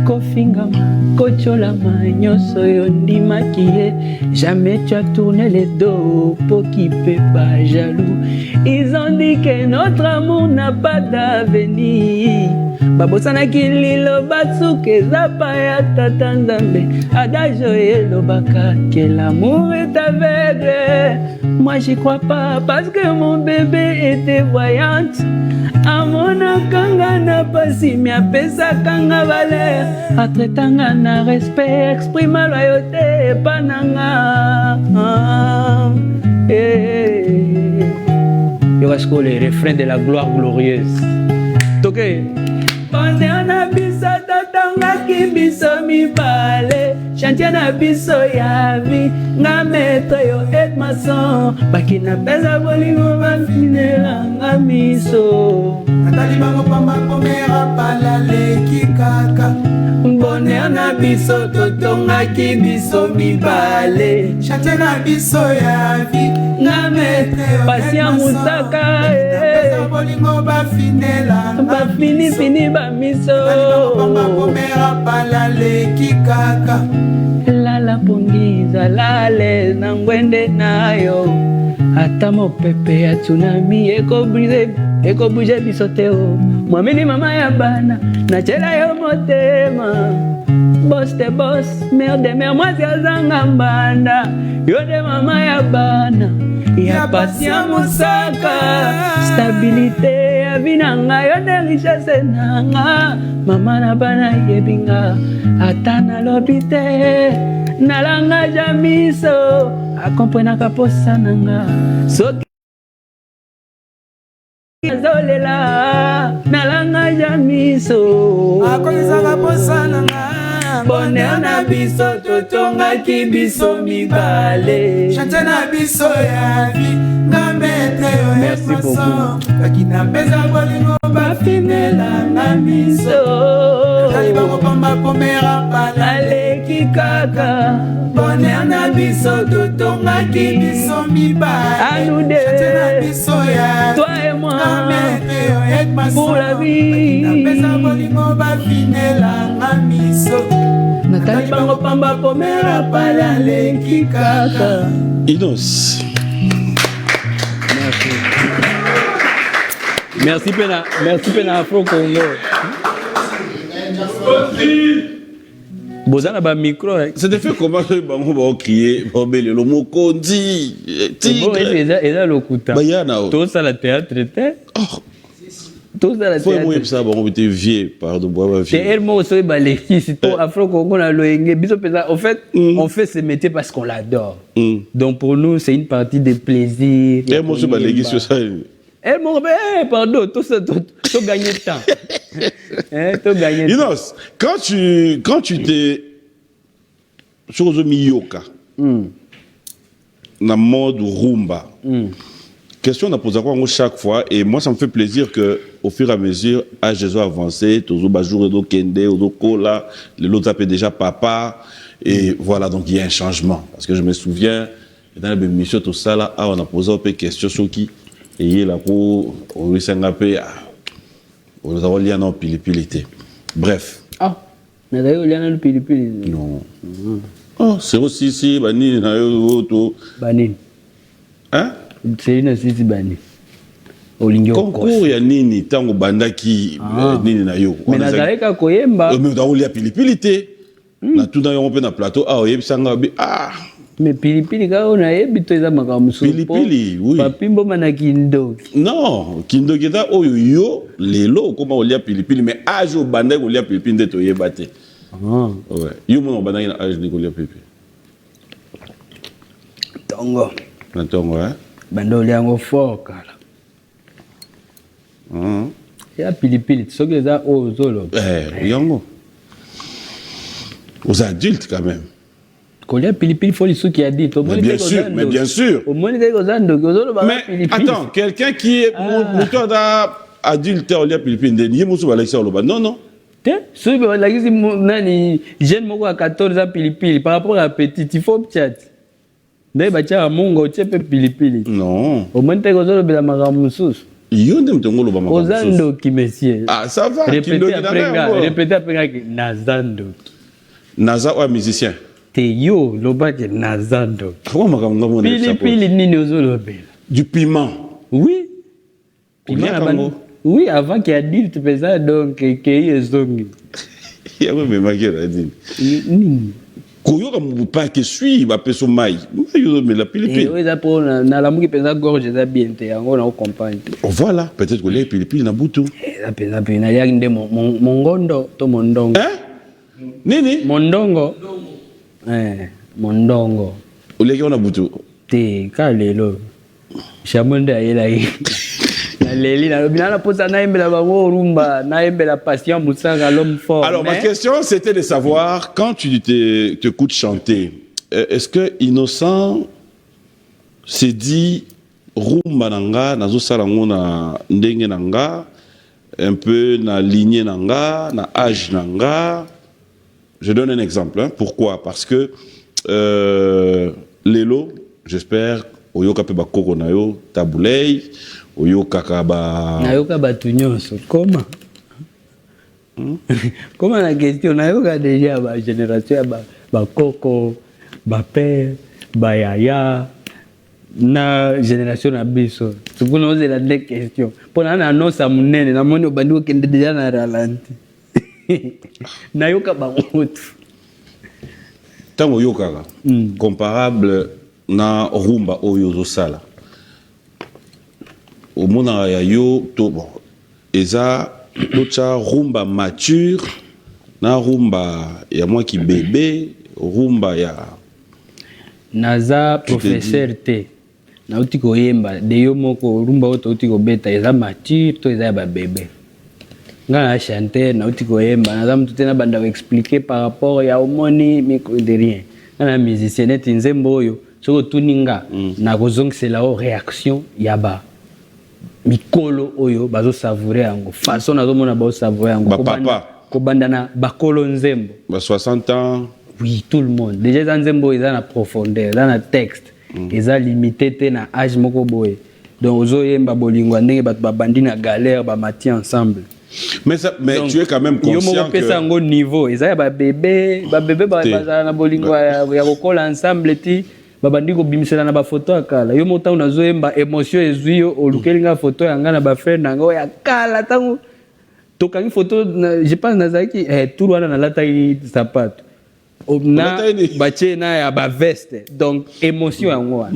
Kofingama, kocholama, nyonso yo ndimaki ye. Jamais tu as tourné les dos pour qui peut pas jaloux. Ils ont dit que notre amour n'a pas d'avenir. Babosana kililo batsuke zapa ya tata nzambe. Adagio elobaka que l'amour est aveugle. Moi j'y crois pas parce que mon bébé était voyante. Amona kanga na pasi mia pesa kanga valer atretanga na respect exprime la loyauté pananga yo est-ce que le refrain de la gloire glorieuse toke Bonne na biso totonga ki biso mibale chantier na biso ya vie nga maître yo et maçon baki na pesa bolingo bafinela nga miso Natali bango pamba komera pala leki kaka Bonne na biso totonga ki biso mibale chantier na biso ya vie nga maître yo patient musaka pesa bolingo bafinela bafini fini bamiso komera pala leki kaka lala pongiza lale na ngwende nayo ata mopepe ya tsunami ekobuje biso te o mwamini mama ya bana nachela yo motema boss te boss mère de mère mwasi azanga mbanda yo de mama ya bana ya patient musaka stabilité ya vinanga yo de richesse nanga mama na bana yebinga ata nalobi te nalanga jamiso akomprenaka posa nanga soki azolela nalanga jamiso akomisaka posa nanga bonheur na biso totongaki biso mibale chante na biso ya vi nga maître yo epaso baki na pesa bolingo bafinela na miso natali bakopamba komera pala leki kaka bonheur na biso totongaki biso mibale chante na biso ya toi et moi nga maître yo epaso pour la vie na pesa bolingo bafinela na miso Natali bango pamba pomera pala leki kaka Inos. Merci Pena Afro Congo. Bozana ba micro. C'était fait comment bango ba crier bobele lo mokondi tigre. Et là lokuta. Bayana. Tout ça la théâtre était. Tout ça la théâtre. Faut ça bango était vieux pardon bois vieux. C'est elle moi aussi baleki c'est tout Afro Congo na loenge biso pesa. En fait, on fait ce métier parce qu'on l'adore. Donc pour nous c'est une partie de plaisir. Et moi aussi baleki sur ça. Eh mon pardon, tout ça, tout gagner de temps. Tout gagner de temps. Inos, quand tu t'es chose miyoka, na mode rumba, question n'a posé chaque fois, et moi ça me fait plaisir que au fur et à mesure, à Jésus avancé, toujours Bajour et Kende, Odo Kola, l'autre appelle déjà papa, et voilà, donc il y a un changement. Parce que je me souviens, dans l'émission, tout ça là, on a posé un peu de questions sur qui. Et là pour Orisangapé, on a lié en pilipilité. Bref. Ah, mais d'ailleurs, il y a un pilipilité. Non. Oh, c'est aussi si, Bani, Nayoto. Bani. Hein? Céline Sisi Bani. Olingo concours ya nini tango bandaki nini na yo. Mais nazaleka koyemba. Mais dans olia pilipili te. Na tout dans yo na plateau oyebisanga mais pilipili ka ona yebito eza makambo so. Pilipili oui. Papimbo mana kindoki. Non, kindoki ta oyo yo lelo koma olia pilipili mais âge au bandaki olia pilipili ndeto yebate. Ouais. Yo mon bandaki na âge ni olia pilipili. Tongo. Na tongo Bando liango fort kala. Ya pilipili soki eza ozolo. Yango. Aux adultes quand même. Kolia pilipili faut les sous qui a dit. Mais bien sûr, mais bien sûr. Mais attends, quelqu'un qui est mouton d'adulte olia pilipili ndeni musu balakisa oloba. Non non. Ceux qui balakisi nani jeune moko à 14 ans pilipili par rapport à petit, il faut chat. Ndai bacha mongo tchepe pilipili. Non. Au moins te kozolo bela makamususu. Yonde mtongolo ba makamususu. Ozando ki monsieur. Ah ça va. Répétez après que Nazando. Naza ou musicien. Te yo lobaki Nazando. Comment makamususu pilipili nini ozolo bela? Du piment. Oui. Piment. Oui, avant qu'il y ait adulte pesant donc qu'il y ait zongi. Il y a même maquillage dit. Koyoka mubupa ke sui ba peso mai. Yo mais la pilipili. Et oui, pour na la muki pesa gorge za bien te yango na compagne. Voilà, peut-être que les pilipili na butu. Ça pesa pe na yaki mongondo to mondongo. Nini? Mondongo. Mondongo. Oleki ona butu. Te kalelo. Shamonde ayela yi. Alors ma question c'était de savoir quand tu t'écoutes chanter, est-ce que Innocent s'est dit rumba nanga nazo salango na ndenge nanga un peu na lignée nanga na âge nanga. Je donne un exemple pourquoi parce que lelo j'espère oyoka pe ba koko na yo tabulei oyoka ba nayoka batu nyonso comment comment la question nayoka déjà ba génération ba koko ba père ba yaya na génération na biso tukuna oze la deux questions pona na nosa munene na moni obandi okende déjà na ralenti nayoka ba motu tango yoka comparable na rumba oyo zosala au monde ya yo to bon eza tocha rumba mature na rumba ya moi qui bébé rumba ya naza professeur te na uti koyemba de yo moko rumba oto uti ko beta eza mature to eza ba bébé nga na chanter na uti koyemba naza mtu tena banda expliquer par rapport ya omoni miko de rien na musicien net nzembo oyo soko tuninga na kozongisela o réaction yaba mikolo oyo bazo savourer yango façon nazo mona bazo savourer yango ko bandana bakolo nzembo ba 60 ans oui tout le monde déjà dans nzembo ils na profondeur dans na texte ils a limité te na âge moko boye donc ozo yemba bolingo ndenge bato babandi na galère ba mati ensemble mais donc, tu es quand même conscient yo moko pesa ngo niveau ils a ba bébé ba na bolingo ya kokola ensemble ti babandi ko bimisela na ba photo akala yo mota unazoemba émotion ezui olukelinga photo yanga na ba frère nanga ya kala tango tokangi photo je pense nazaki tout wana na lata sapato na bache na ya ba veste donc émotion yango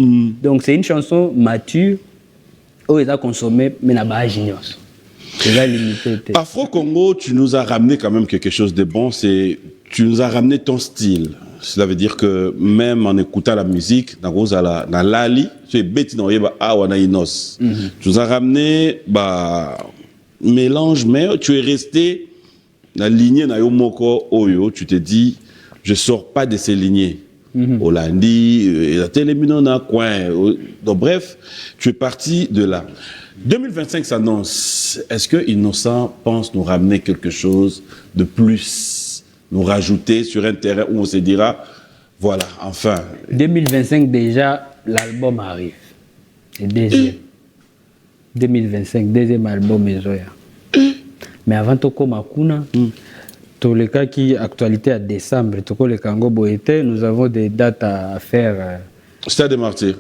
donc c'est une chanson mature où ils a consommé mais na ba genius c'est la limité. Afro Congo, tu nous as ramené quand même quelque chose de bon, c'est tu nous as ramené ton style. Cela veut dire que même en écoutant la musique, na lali, tu es bêti dans yeba awana inos. Tu nous as ramené mélange, mais tu es resté dans la lignée na yomoko oyo. Tu te dis, je sors pas de ces lignées. Hollandi, la télémino na coin. Donc bref, tu es parti de là. 2025 s'annonce. Est-ce que Innocent pense nous ramener quelque chose de plus, nous rajouter sur un terrain où on se dira, voilà, enfin. 2025 déjà, l'album arrive. C'est deuxième. 2025, deuxième album Ezoya. Mais avant tout comme Akuna, tout le cas qui actualité à décembre, tout le Congo Boété, nous avons des dates à faire. Stade de Martyrs.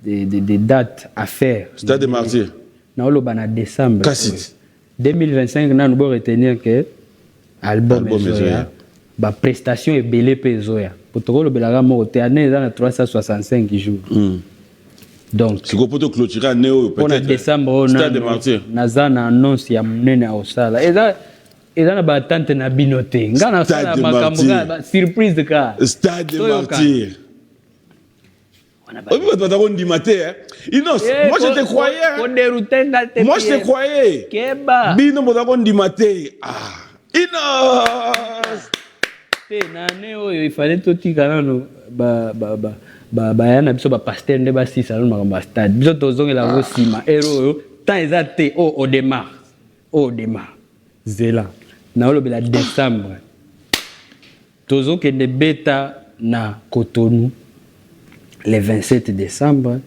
des dates à faire. Stade des Martyrs. Non, le en décembre. Cassit. 2025, nous devons retenir que album Zoya, la prestation est belle pour Zoya. Pour tout le monde, il y a 365 jours. Donc, si vous pouvez clôturer à Néo, peut-être. Décembre, Stade des Martyrs. Nous avons une annonce qui est au Sala. Et là, il y a une attente na binoté. Stade des Martyrs. Surprise de cas. Stade des Martyrs. Moi je te croyais. Moi je te croyais. Bino Modagon di Maté. Ah. Inos. Il fallait tout dire yana biso ba pasteur nde ba sisa no makamba stade biso tozongela ngo sima ero tant ezate au démarre zela na olobela décembre tozokende beta na Cotonou le 27 décembre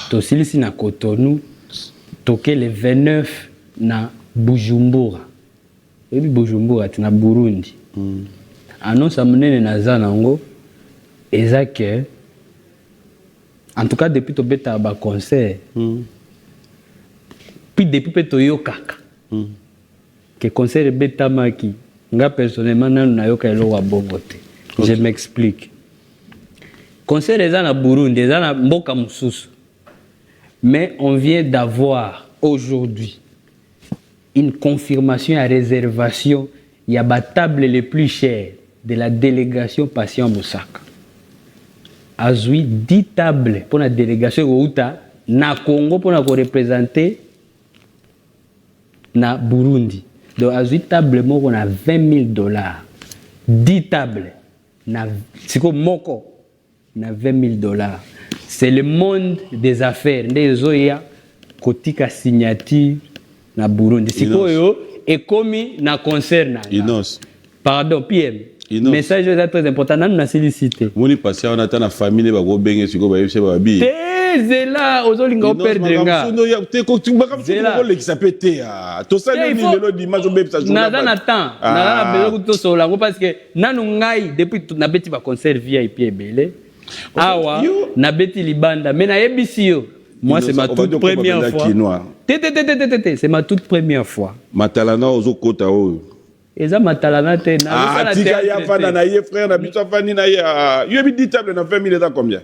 tosilisi na Cotonou toke le 29 na Bujumbura ebi Bujumbura tina Burundi annonce monene na zanango ezake en tout cas depuis to beta ba concert puis depuis to yokaka que concert beta maki nga personnellement na yoka elo wa bongote je m'explique concert eza na Burundi eza na mboka mususu mais on vient d'avoir aujourd'hui une confirmation à réservation il y a ba table les plus chères de la délégation Patient Moussaka azui 10 tables pour la délégation Outa na Congo pour représenter na Burundi. Donc azui table moko na $20,000. 10 tables na siko moko na $20,000. C'est le monde des affaires. Ndezoya kotika signature na Burundi. Siko yo ekomi na concert na. Inos. Pardon, PM. Message est très important. Nous avons félicité. Moni passé on attend la famille ba go benga siko ba yebse ba bi. Zela ozolinga perdre nga. Te ko tu ba comme ko le qui s'appelle T. To ça ni lelo d'image be ça journée. Nada na temps. Nada na besoin to sola parce que nanu ngai depuis na beti ba concert VIP ebele. Awa na beti libanda mais na yebisi yo. Moi c'est ma toute première fois. C'est ma toute première fois. Matalana ozokota o. Eza matalana te na la tika ya fana na ye frère na biso fani na ya yo bi 10 table na 20,000 eta combien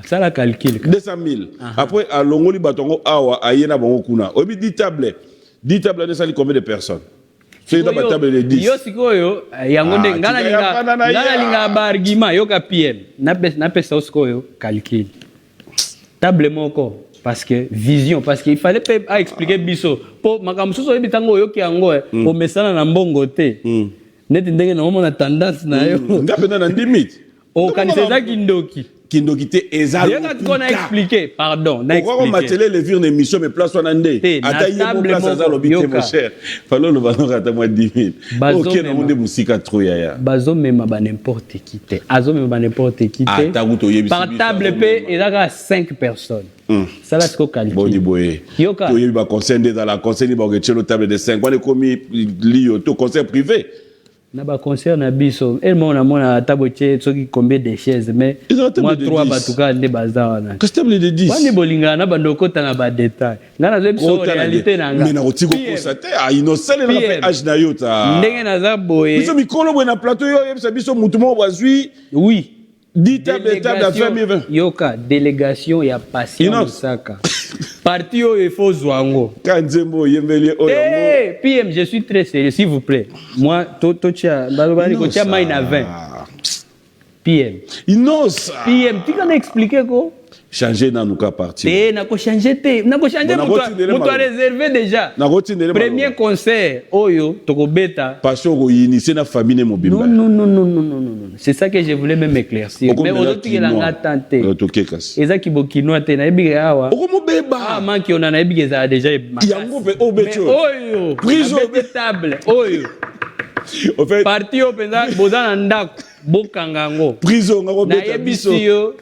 ça la calcul 200,000 après à longoli batongo awa ayena bango kuna obi 10 table de sali combien de personnes c'est dans la table de 10 yo sikoyo yango nde ngana linga ba argument yo ka PM na pesa sikoyo calcul table moko parce que vision parce qu'il fallait pas expliquer biso pour makamsuso ebitango yo ki yango o mesana na mbongo te net ndenge na mona tendance na yo ngapena na limite o kaniseza kindoki te ezalo on a expliqué pardon na expliqué pourquoi on télé les vir une émission mais place on ande ata yebo place za lobité mon cher fallait le valeur ata moi 10,000 OK na monde musika trop ya bazo mema ba n'importe qui te azo mema ba n'importe qui te par table pe ezaka 5 personnes ça là c'est quoi calcul boni boye yoka to yebi ba conseil dans la conseil ba que chelo table de 5 on est commis lio to conseil privé na ba concert na biso et moi na table che soki combien de chaises mais moi 3 batuka nde bazana na table de 10 wani bolinga na bandoko ta na ba détail ngana zo biso réalité na nga mais na rotiko constater a innocent na fait âge na yota ndenge na za boye biso mikolo boye na plateau yo yebisa biso mutu mo bazui oui 10 tables à 20,000 yoka délégation ya Patient Moussaka parti yo il faut zwango kanzembo yembeli oyo PM je suis très sérieux s'il vous plaît moi tocha balobali ko tia mai na 20 PM Inos PM tu kan expliquer ko changer na nuka parti na ko changer mutu a réservé déjà premier concert oyo tokobeta passion ko initier na famille mobimba non c'est ça que je voulais même éclaircir mais aujourd'hui que langa tenté ezaki bokinoa te na ebi awa okomobeba manki ona na ebi za déjà yango pe obecho oyo prise table oyo au fait parti au penza bozana ndako bokangango prison ngako beta na ebisio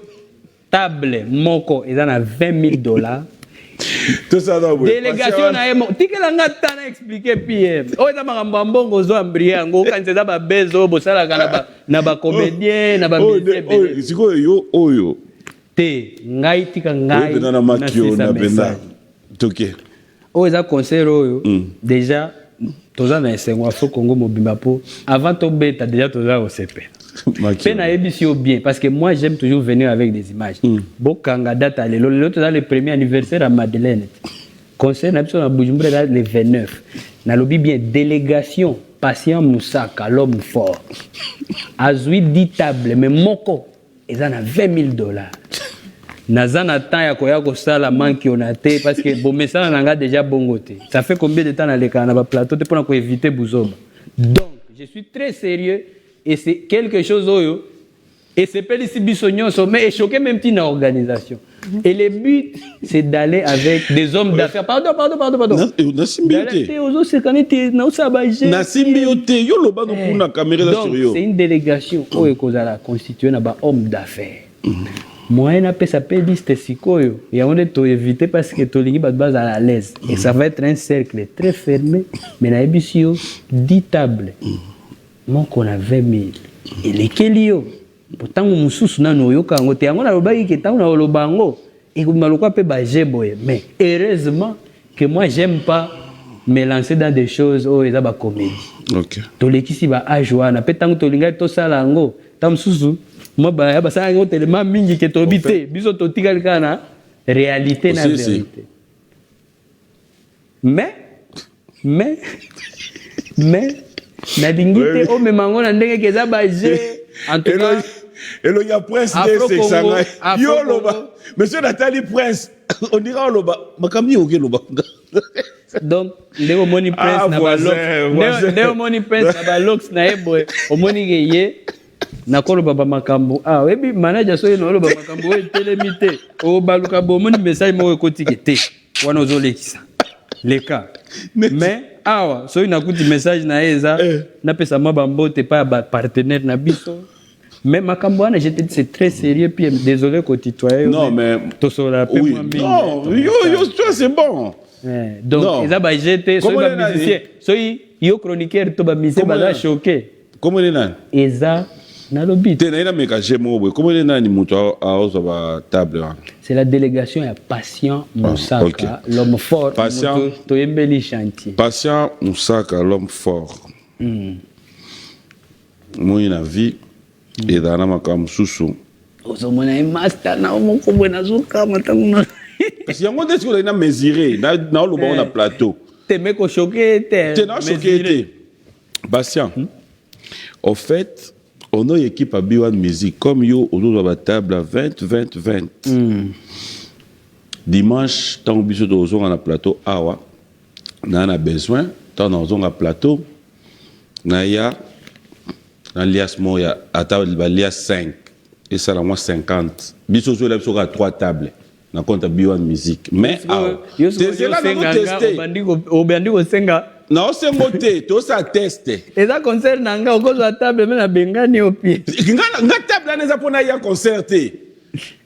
table moko ezana $20,000 tout ça dans délégation na emo tikela ngata na expliquer PM o eza makambo mbongo zo ambria yango kanzeza ba bezo bosala kana na ba comédien na ba siko yo oyo te ngai tika ngai na makio na benda toke o eza concert oyo déjà toza na esengo afro Congo mobimba po avant to beta déjà toza au CP pe na ebisi bien parce que moi j'aime toujours venir avec des images bokanga data lelo toza le premier anniversaire à Madeleine concert na biso na Bujumbura le 29 na lobi bien délégation Patient Moussaka l'homme fort azui 10 tables mais moko eza na $20,000 nazana temps ya koya ko sala manki onate parce que bon message nanga déjà bongoté ça fait combien de temps na leka na ba plateau te pour éviter buzoba donc je suis très sérieux et c'est quelque chose oyo et c'est pas ici bisognoso mais choqué même petite organisation et le but c'est d'aller avec des hommes d'affaires pardon na simbioté ozo se kanete na usabaje na simbioté yo loba no kuna caméra sur yo donc c'est une délégation oyo kozala constituée na ba hommes d'affaires moi na pesa pe liste sikoyo ya on to éviter parce que to lingi bat base à l'aise et ça va être un cercle très fermé mais na ebisio 10 tables mon qu'on a 20,000 et les kelio pourtant mususu na no yoka ngo te yango na lobaki ke tango na lobango et comme maloko pe ba jeboye mais heureusement que moi j'aime pas me lancer dans des choses oh eza ba comédie OK to lekisi ba ajoa na pe tango to linga to sala ngo tam mususu moi ba ça ngo tellement mingi ke to bité biso to tikali kana réalité na vérité mais na dingite o memango na ndenge ke za ba je en tout cas Elo ya prince de Sexanga. Yo loba. Monsieur Nathalie Prince. On dira loba. Makamni oke loba. Donc, ndeko moni prince na ba locks. Ndeko moni prince na ba locks na ebo. Omoni geye na kolo baba makambo. Ah, webi manager so no loba makambo we telemite. O baluka bo moni message mo ekotiki te. Wana ozolekisa. Leka. Mais awa so inakuti message na eza na pesa maba mbote pa ba partenaire na biso. Mais Makambouane, j'étais dit c'est très sérieux, puis désolé qu'on tutoie. Non, mais. Oui. Non, yo, c'est bon. Donc, ils j'étais, soyez musicien, soyez yo chroniqueur, tu vas musicien, bah choqué. Comment il est là? Eza, na lobby. T'es là, mais comment il est là, ni mouton à table? C'est la délégation à Patient Moussaka, l'homme fort. Patient. Tu es bel chantier. Patient Moussaka, l'homme fort. Moi, il a vie. Et dans la macam susu. Ozomona master na omoko bwana zuka matanguna. Parce qu'il y a un des qu'on a mesuré dans le bon plateau. T'es mec au choqué t'es. T'es non choqué. Bastien. En fait, on a une équipe à Biwan Music comme yo au dos de la table 20. Dimanche, tant que biso dozo on a plateau awa. On a besoin tant on a plateau. Naya dans l'IAS Moya, à table l'IAS 5, et ça, moi 50. Biso sur l'absolu à 3 tables. Dans le compte Biwan Music. Mais, c'est là qu'on testé. Non, c'est moté, tout ça testé. Et ça concerne Nanga, au cause de la table, mais la bengani au pied. Nanga table, on a pour y concerté.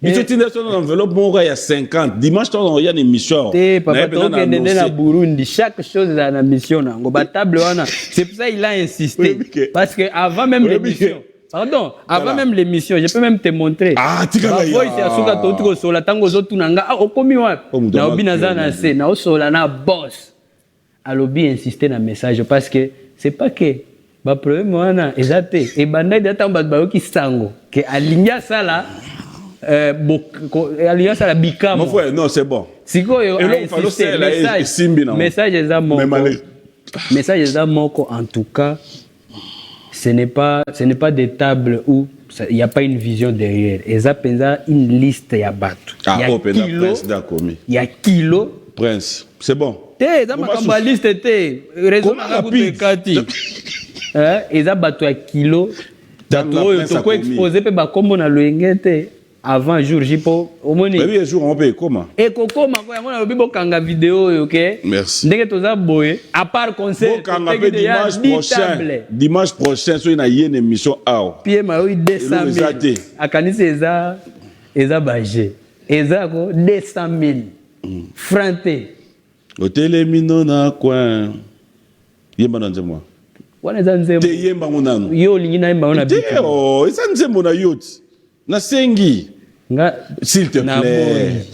Biso tine sur l'enveloppe, il y a 50. Dimanche, il y a une émission. Papa, tu es na Burundi. Chaque chose est une mission. C'est pour ça qu'il a insisté. Parce qu'avant même l'émission, pardon, avant même l'émission, je peux même te montrer. Ah, tu as vu. C'est à souka totiko sola tango zotu nanga. Ah, okomi wapi? Na obi nazana se, na osola na boss. Alobi insister na message parce que c'est pas que ba problème wana ezate e bandai data mbadba yoki sango que alinya sala alliance à la bicam. Mon frère, non, c'est bon. Sikoyo message est à mon message est à mon en tout cas, ce n'est pas des tables où il n'y a pas une vision derrière. Et ça pensa une liste ya batu. Il y a kilo. Prince, c'est bon. Té, ça m'a liste té. Raison na kati. Et ça batu ya kilo. Dato to ko exposer pe ba kombo na loengete. Avant jour jipo omoni oui jour on peut comment et kokoma ko yango na lobi bokanga vidéo OK merci ndenge toza boye à part concert bokanga pe dimanche prochain so ina yene émission ao pie ma 200,000 akanisi eza baje eza ko 200,000 francs hôtel mino na coin yemba na nzemwa wana eza nzembo te yemba munanu yo lingi na yemba ona biko oh eza nzembo na yoti na sengi S'il te plaît.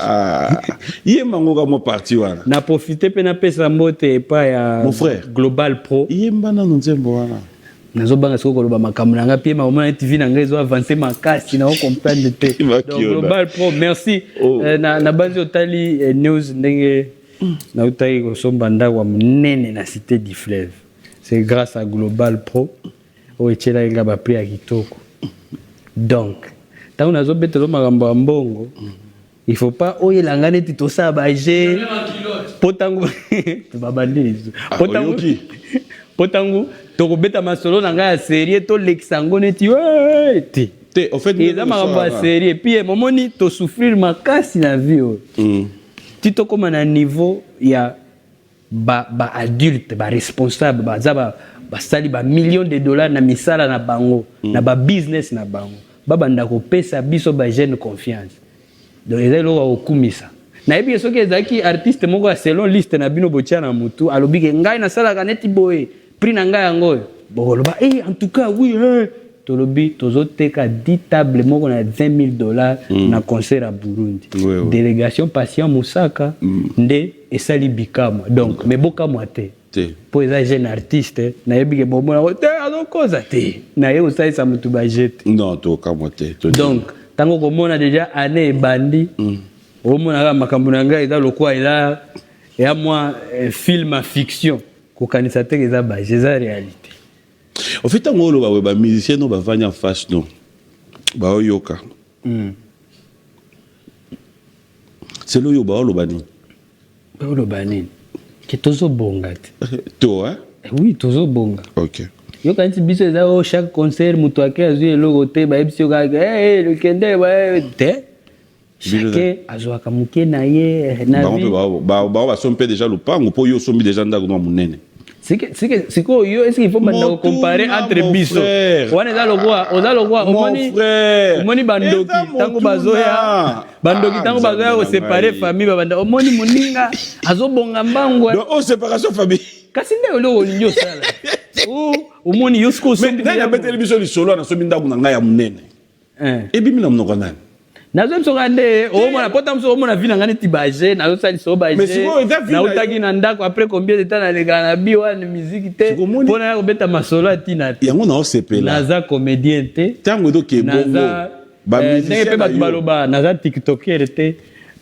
Yemba mo parti wana. Na profiter pe na pesa mbote pa ya mon frère Global Pro. Yemba na nzembo wana. Nazo banga soko koloba makambo nanga pie ma moment TV nanga ezo avancer makasi na comprendre te. Donc Global Pro, merci. Na banzi otali news ndenge na utai ko sombanda wa munene na cité du fleuve. C'est grâce à Global Pro o echela inga ba prix ya kitoko. Donc tant on a zo betelo makambo ya mbongo. Il faut pas oyelanga neti to sa ba je potangu babandisi. Potangu tokobeta masolo na ngai ya série to leksango neti te au fait eza makambo ya série puis momoni to souffrir makasi na vie ti tokoma na niveau ya ba adulte ba responsable baza basali ba millions de dollars na misala na bango na ba business na bango babanda kopesa biso ba jeune confiance donc eza eloko okumisa nayebi soki ezalaki artiste moko ya selon liste na bino botia na mutu alobi ke ngai nasalaka neti boye prix na ngai yango boloba en tout cas oui tolobi tozoteka 10 tables moko na $20,000 na concert à Burundi délégation patient Musaka nde esali bikama donc mais bokamwa te po eza jeune artiste nayebi ke bomona te azokoza te naye osalisa mutu bajete non tokamwa te donc tango komona déjà année ebandi omonaka makambo na ngai eza lokwa ela ya mwa film à fiction kokanisa te eza baje eza réalité. Au fait tango lo ba musicien no ba vanya face no ba oyoka c'est lo yo ba lo bani ke tozo bonga to oui tozo bonga OK yo kanti biso eza chaque concert mutu ake azui eloko te ba ebisi ka le kende ba te chacun azwaka muke na ye na vie ba sompe déjà le pango po yo sombi déjà ndako no munene c'est quoi yo est-ce qu'il faut maintenant comparer entre biso wana eza lokwa omoni bandoki tango bazoya ko séparer famille babanda omoni moninga azobonga mbango donc séparation famille kasi nde oloko linyo sala omoni yo sko so mais na beteli biso li solo na sombi ndako na ngai ya munene ebimi na mnoko nani nazo msokande omona pota mso omona vina ngani tibaje nazo sali so baje na utaki na ndako après combien de temps na lega na biwa na musique te pona ya kobeta masolo atina te yango na osepela naza comédien te tango do ke bongo ba musicien pe baloba naza tiktoker te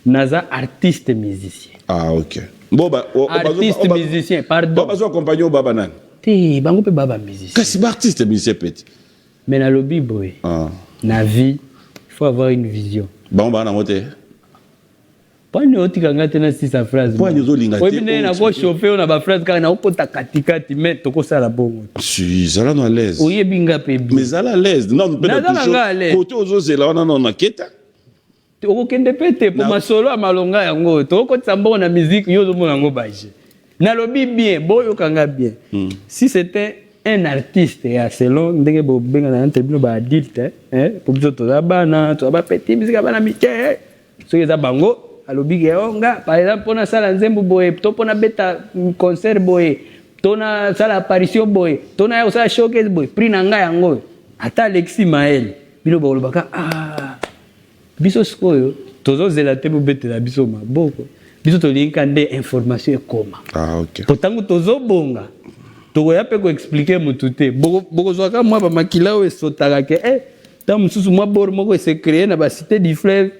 naza artiste musicien OK bon artiste musicien pardon bazo accompagner baba nani te bango pe baba musicien kasi ba artiste musicien petit mais na lobby boy na vie il faut avoir une vision. Bon, bah, on a monté. Pas une autre qui a si sa phrase. Pas une autre ligne. Oui, mais on a quoi chauffer, on a ma phrase quand on a au côté katikati, mais toko ça la bonne. Si, ça là, on est à l'aise. Oui, binga pe. Mais ça là, à l'aise. Non, on peut pas toucher. Côté aux autres, là, on a quête. Toko kende pete, pour ma solo à malonga yango. Toko côté sambo na musique, yo zo monango baje. Na lobi bien, boyo kanga bien. Si c'était un artiste ya selon ndenge bo benga na interview ba adulte pour biso to bana to ba petit musique bana mike so yeza bango alobi ke onga par exemple pona sala nzembo boye to pona beta concert boye to na sala apparition boye to na sala showcase boye prix na nga yango ata Alexis Maël bino ba lobaka biso skoyo tozo zela te bo betela biso maboko biso to linka nde information ekoma OK to tango tozo bonga tokoya pe ko expliquer mutu te boko zwaka mwa ba makila o esotaka ke ta mususu mwa bor moko se créer na ba cité du fleuve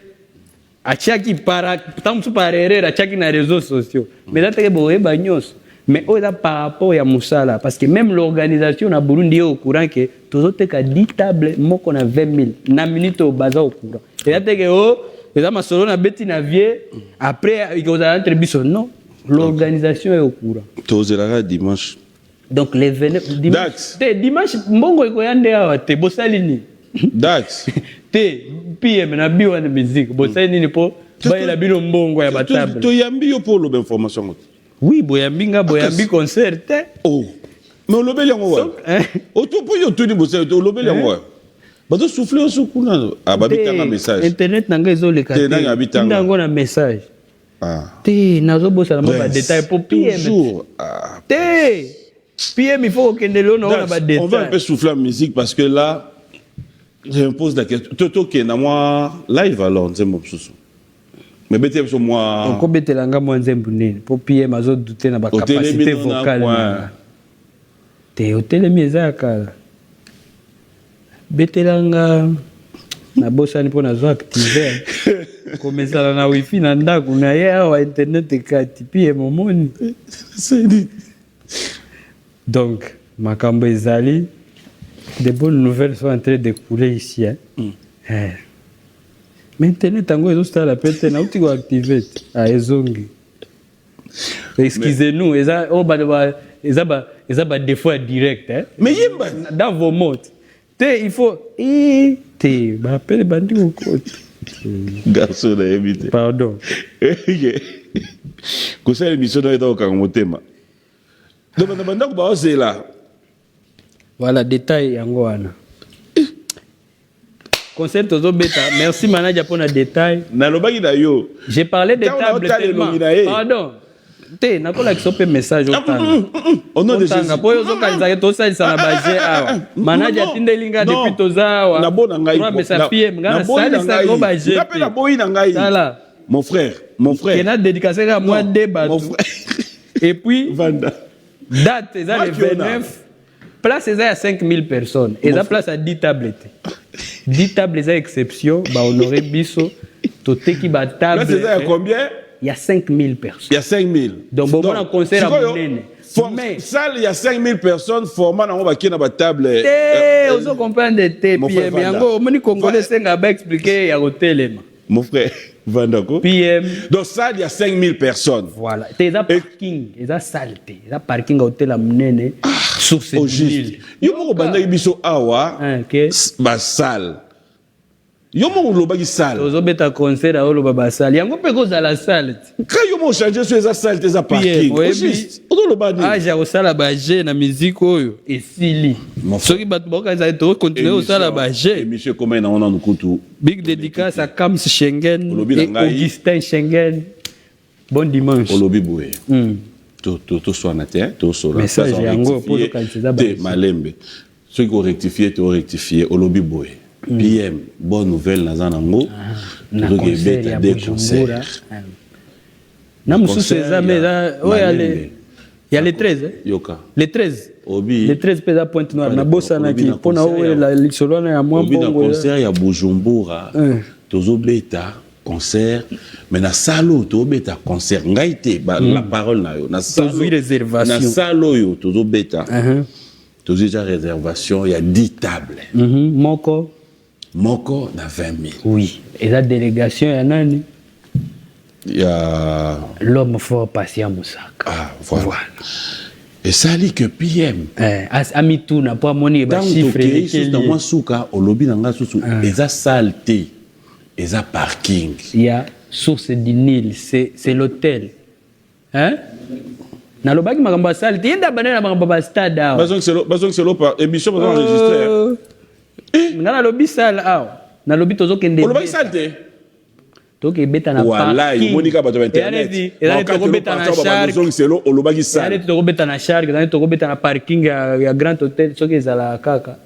achaki para ta musu parerera achaki na réseaux sociaux mais là te boye ba nyos mais o da par rapport ya musala parce que même l'organisation na Burundi est au courant que tozoteka 10 tables moko na 20,000 na minute au bazar au courant et là te ke eza masolo na beti na vie après il y a entre biso non l'organisation est au courant tozela dimanche. Donc les dimanche mbongo ekoyande awa te bosalini Dax te PM na biwa na musique bosalini ni po bayela bino mbongo ya batable to yambi yo po lobe information oui boyambi nga boyambi concert te mais lobeli yango wa to po yo tuni bosalini to lobeli yango wa bato souffler au kuna babitanga message internet nanga ezoleka te ndango na message te nazo bosala ba détail pour PM toujours te PM il faut qu'on ait le nom on va un peu souffler en musique parce que là Je me pose la question. Toto qui est dans moi live alors, c'est mon souci. Mais bête sur moi. On peut bête l'anga moins zembune. Pour piller ma zone douter na ba capacité vocale. Te hôtel mezaka. Bête l'anga na bossa ni pona zo activer. Komesa na wifi na ndako na ye wa internet ekati piller momoni. C'est dit. Donc makambo ezali. De bonnes nouvelles sont en train de couler ici. Hein? Maintenant, tango ezo la pete na uti ko activer a ezongi. Excusez-nous, eza des fois direct hein. Mais yemba dans vos mots. Il faut te ba appelle bandi au côté. Garçon na éviter. Pardon. Ko ça émission na eto ka motema. Donc na banda ko ba ozela. Voilà, détail yango wana. Concert Tozo Beta, merci manager pour le détail. Nalobaki na yo. J'ai parlé de table tellement. Pardon. Te na ko la kisope message au temps. On a déjà na po yo zo kanisa to ça na baje awa. Manager tindelinga depuis tozawa. Na bona ngai. Trois message PM ngana sali sa go baje. Rappelle boyi na ngai. Sala. Mon frère. Qui a dédicacé à moi débat. Et puis Vanda. Date c'est le 29. Place c'est à 5000 personnes. Et la place à 10 tablettes. 10 tables c'est exception, bah honoré biso toté qui ba table. Là c'est à combien? Il y a 5000 personnes. Il y a 5000. Donc bon on a concert à Munene. Mais salle il y a 5000 personnes format na ba kina ba table. Ozo comprendre te PM yango moni congolais senga ba expliquer ya hotel. Mon frère Vandako. PM. Donc salle il y a 5000 personnes. Voilà. Et ça parking, et ça saleté. Ça parking à hôtel à Munene. Sur ces 1000. Yo mo banda biso awa. Ba salle. Yo mo lo bagi salle. Ozo beta concert à lo baba salle. Yango pe ko za la salle. Quand yo mo changer sur esa salle tes parking. Juste. Ozo lo badi. Ah ja osala ba je na musique oyo. Esili. Soki batu ba ka za to continuer osala ba je. Monsieur comment na on kutu. Big dédicace à Kams Schengen et Augustin Schengen. Bon dimanche. Olobi boué. To soit na terre, to so message yango pour le candidat de malembe. Ceux qui ont rectifié Olobi boué. PM bonne nouvelle na zanango. Na concert ya Bujumbura. Na mususu ezame da il y a les 13 Yoka. Les 13. Obi. Les 13 pesa Pointe Noire na bossa na ki pona o la lisolona ya mwa bongo. Obi na concert ya Bujumbura. Tozo beta concert mais na salo to beta concert ngaite la parole na yo na salo réservation na salo yo tozo beta tozo déjà réservation il y a 10 tables moko na 20 000 oui et la délégation ya nani il y a l'homme fort patient Moussaka voilà. Et ça dit que PM amitu na po moni ba chiffre et dans moi souka olobi nanga susu eza saleté et un parking. Il y a source du Nil, c'est l'hôtel. Hein? Na lobaki makamba sale, tienda banana makamba stade awa. Bazong c'est l'eau émission bazong enregistré. Ngana lobi sale awa. Na lobi tozo kende. Lobaki sale. Toke beta na parking. Voilà, monika bato internet. Et toko beta na charge. Bazong c'est l'eau lobaki sale. Et toko beta na charge, toko beta na parking ya grand hôtel soki ezala kaka.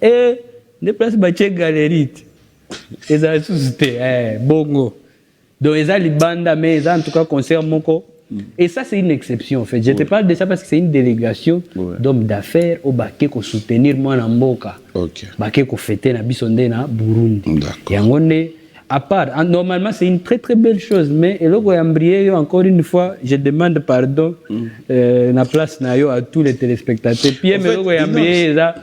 Ne place ba che galerie. Eza suscité bongo donc eza libanda mais eza en tout cas concert moko et ça c'est une exception en fait je te parle de ça parce que c'est une délégation d'hommes d'affaires au baké ko soutenir moi na mboka baké ko fêter na biso nde na Burundi yango ne à part normalement c'est une très très belle chose mais eloko ya mbrié encore une fois je demande pardon na place na yo à tous les téléspectateurs puis eloko ya mbrié eza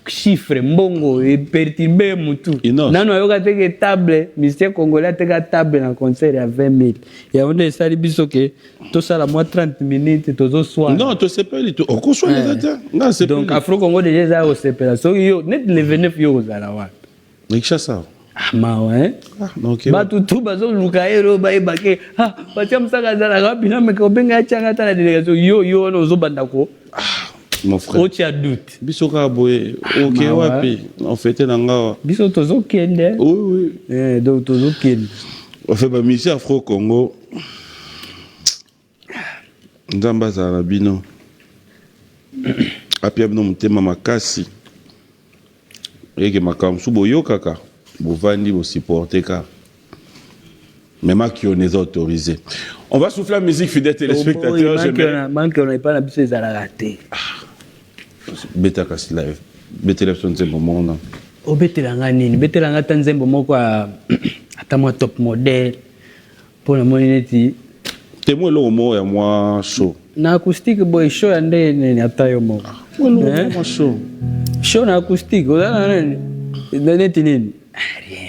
chiffre mbongo et perturber mutu nano ayoka teke table musicien congolais teka table na concert ya 20 000 ya on est sali biso ke to sala moi 30 minutes tozo soir non to c'est pas tout on conçoit les attends non c'est donc Afro Congo déjà za au sepela so yo net le 29 yo za la wa Rikshasa ma ouais ba tout bazo lukaero ba ebake patia msaka za la bina me ko benga changa ta na délégation yo no zo bandako mon frère. Aucun doute. Bisoka boye. Ok, wapi. On fêtait nanga. Biso tozo kende. Oui. Donc tozo kende. On fait ba mission Afro Congo. Nzamba za rabino. Api abino mutema makasi. Eke makamsu boyo kaka. Bovandi, vous supportez car. Même qui on est autorisé. On va souffler la musique, fidèles téléspectateurs. Manque on n'est pas la bise à la rater. Beta Kassi Live. Beta Live son tempo monde. O beta langa nini? Beta langa tanzembo moko atama top modèle. Pour la monnaie. T'es moi le mot et moi chaud. Na acoustique boy show ande ni atayo mo. Moi show. Show na acoustique. Ola nani? Neti nini?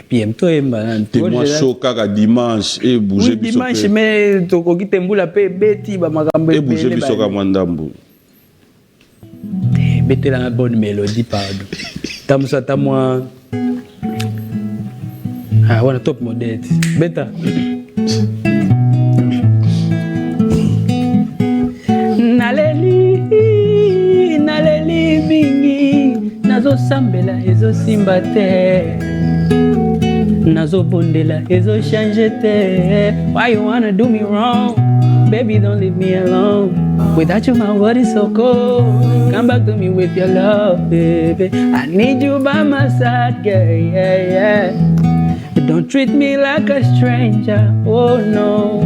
PM to emba. T'es moi chaud kaka dimanche et bouger biso. Dimanche mais toko kitembula pe beti ba makambo et bouger biso ka mwandambu. Bete la bonne mélodie pardon. Tamusa tamwa. Ah wana top modèle. Beta. Naleli bingi nazo sambela ezo simba te nazo bondela ezo change te. Why you wanna do me wrong? Baby, don't leave me alone. Without you, my world is so cold. Come back to me with your love, baby. I need you by my side, yeah. Don't treat me like a stranger, oh no.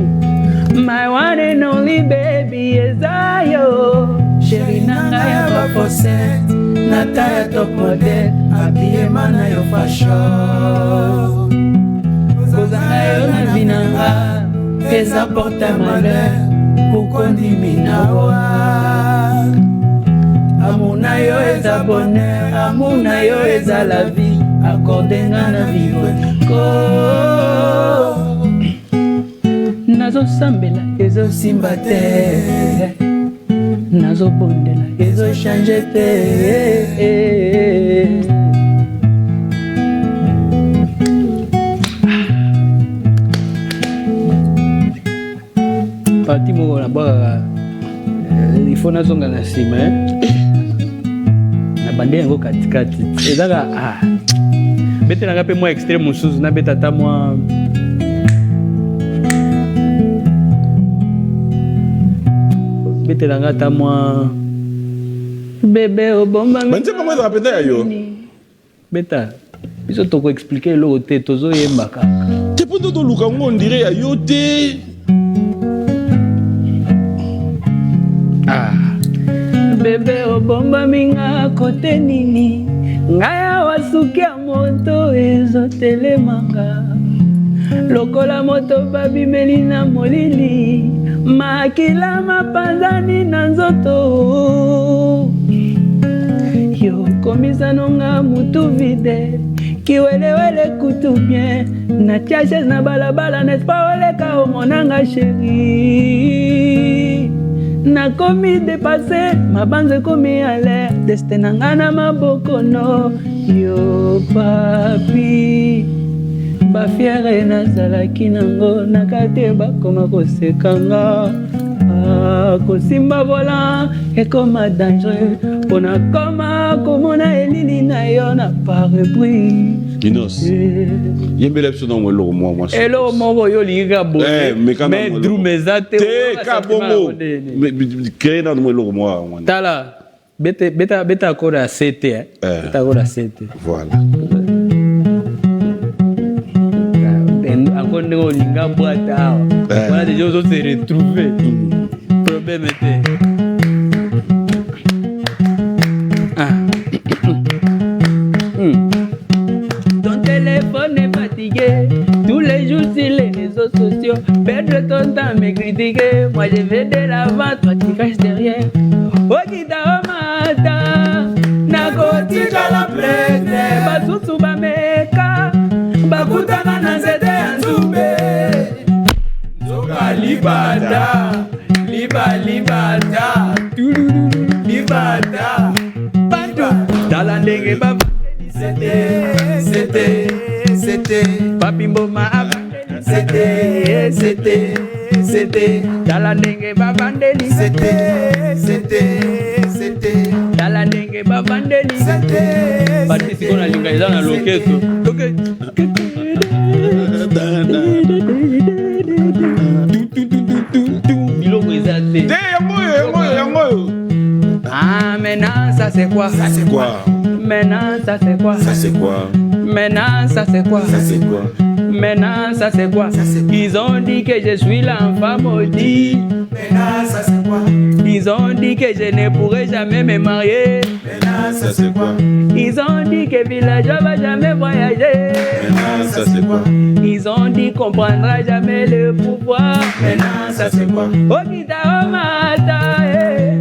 My one and only baby is Ayo. Chérie nanga ya baposset, Nataya top model, habillé mana yo fashion. Kozanga yo na vinanga, pesa porte malheur, ukondi minawa. Amuna yo eza bonheur, amuna yo eza la vie, accordenga na vivre ko. Nazo sambela ezo simba te, nazo bondela ezo change te. Parti moko na baka il faut nazonga na sima na bande yango katikati ezaka bete nanga pe mwa extrême mosusu na beta ta mwa bete nanga ta mwa bébé obomba banze pa mwa rapeta ya yo beta biso toko expliquer eloko te tozoyemba kaka te po to luka ngo ndire ya yo te. Bébé obomba minga kote nini ngaya wasuki ya moto ezotelemanga lokola moto babimeli na molili makila mapanzani na nzoto yo komisa nonga mutu vide kiwelewele kutu bien na tiaches na balabala nespa oleka omonanga sheri nakomi dépassé mabanze komi à l'air destin nanga na maboko no yo papi bafiere nazalaki nango nakate bakoma kosekanga kosimba volant ekoma dangereux mpona koma komona elili na yo na pare-brise. Inos yembela biso na eloko mwa eloko moko oyo olingi bonge mais drum eza te ka bongo kreye nano eloko mwa tala beta akoda ya sete beta akoda ya sete voilà encore ndenge olinga bwata awa wana deja ozose retrouver problème te. Ton téléphone est fatigué tous les jours sur les réseaux sociaux. Perdre ton temps à me critiquer. Moi je vais de l'avant, toi tu caches derrière. Okita omata nakotika la prete basusu bameka bakutana na nzete ya nzube zoka libada libada tala ndenge c'était papi mboma c'était tala ndenge babandeli c'était tala ndenge babandeli bati sikona linga eza na loketo biloko eza te yango. Ah maintenant ça c'est quoi? Ça c'est quoi? Maintenant ça c'est quoi? Ça c'est quoi? Maintenant, ça c'est quoi? Ça c'est quoi? Maintenant, ça c'est quoi? Ils ont dit que je suis l'enfant maudit. Maintenant, ça c'est quoi? Ils ont dit que je ne pourrai jamais me marier. Maintenant, ça c'est quoi? Ils ont dit que villageois va jamais voyager. Maintenant, ça c'est quoi? Ils ont dit qu'on prendra jamais le pouvoir. Maintenant, ça c'est quoi? Okita omata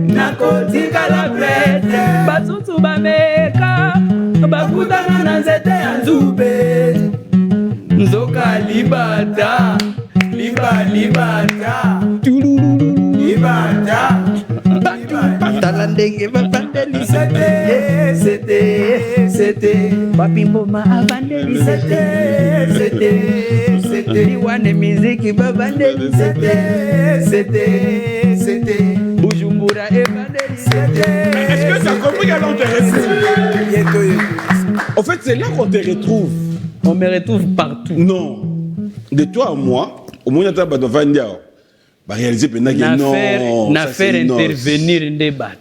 nakotika la prête basusu bameka bakutana na nzete ya nzube nzoka libata libata tala ndenge bapandeli c'était bapimboma abandeli c'était liwane miziki babandeli c'était Bujumbura ebandeli Est-ce que ça a compris qu'elle t'intéresse? En fait, c'est là qu'on te retrouve. On me retrouve partout. Non. De toi à moi, au moins, tu as réalisé que non. Faire intervenir des bateaux.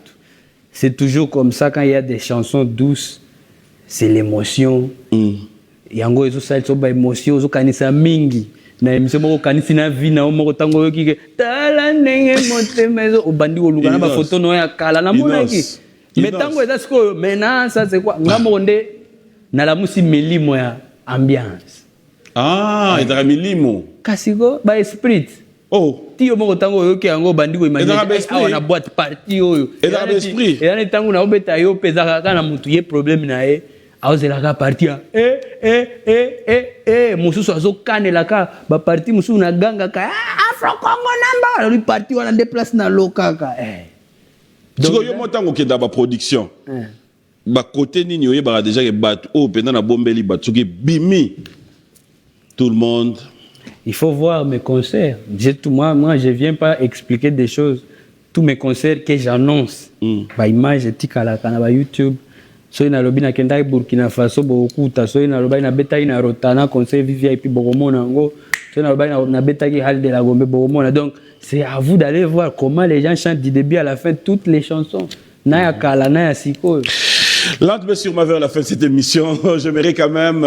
C'est toujours comme ça quand il y a des chansons douces, c'est l'émotion. Yango ezo sali so ba émotion zo kanisa mingi. Na émission moko kanisi na vie na moko tango yoki tala ndenge motema ezo obandi oluka na ba photo no ya kala na monaki. Mais tango eza siko maintenant ça c'est quoi? Ngamonde na la musi milimo ya ambiance. Ah, et dans milimo. Kasiko ba esprit. Oh, tio moko tango yoki yango bandi ko imagine na boîte party oyo. Et dans l'esprit. Et na tango na obeta yo pezaka kana mutu ye problème na e. Aozelaka partir mususu azokanelaka baparti mususu na ganga ka Afro Congo namba lui parti wana déplace na lokaka donc yo motango ke da ba production ba côté nini yo ba déjà ke bat o pena na bombeli batsuki bimi tout le monde. Il faut voir mes concerts. Moi je viens pas expliquer des choses. Tous mes concerts que j'annonce ba image tikala kana ba YouTube. So ina lobi na kenda Burkina Faso bokuta so ina lobi na beta ina rotana conseil VIP bogomona ngo so ina lobi na beta ki hal de la Gombe bogomona. Donc c'est à vous d'aller voir comment les gens chantent du début à la fin toutes les chansons. Na ya kala na ya siko. Lentement sur ma vers la fin de cette émission, j'aimerais quand même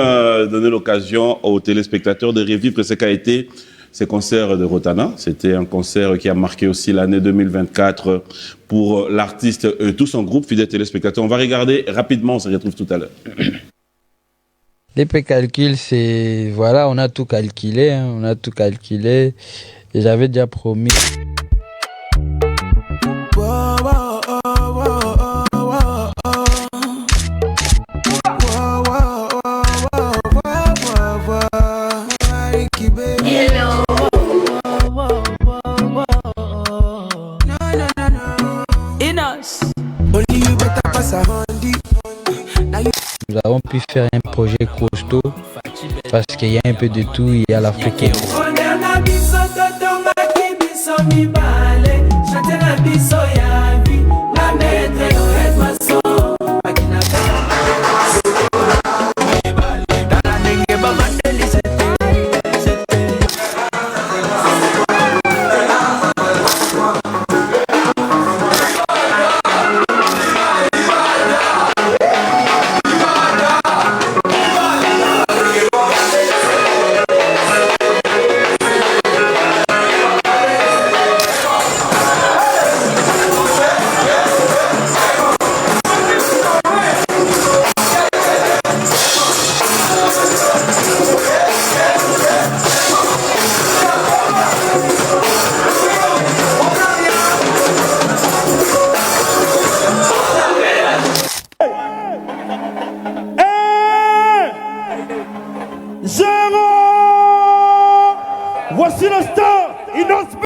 donner l'occasion aux téléspectateurs de revivre ce qu'a été ces concerts de Rotana. C'était un concert qui a marqué aussi l'année 2024 pour l'artiste et tout son groupe, fidèles téléspectateurs. On va regarder rapidement, on se retrouve tout à l'heure. L'épée calcul, c'est... Voilà, on a tout calculé, hein, on a tout calculé. Et j'avais déjà promis... Nous avons pu faire un projet costaud parce qu'il y a un peu de tout, il y a l'Afrique. Voici le star inauspicieux.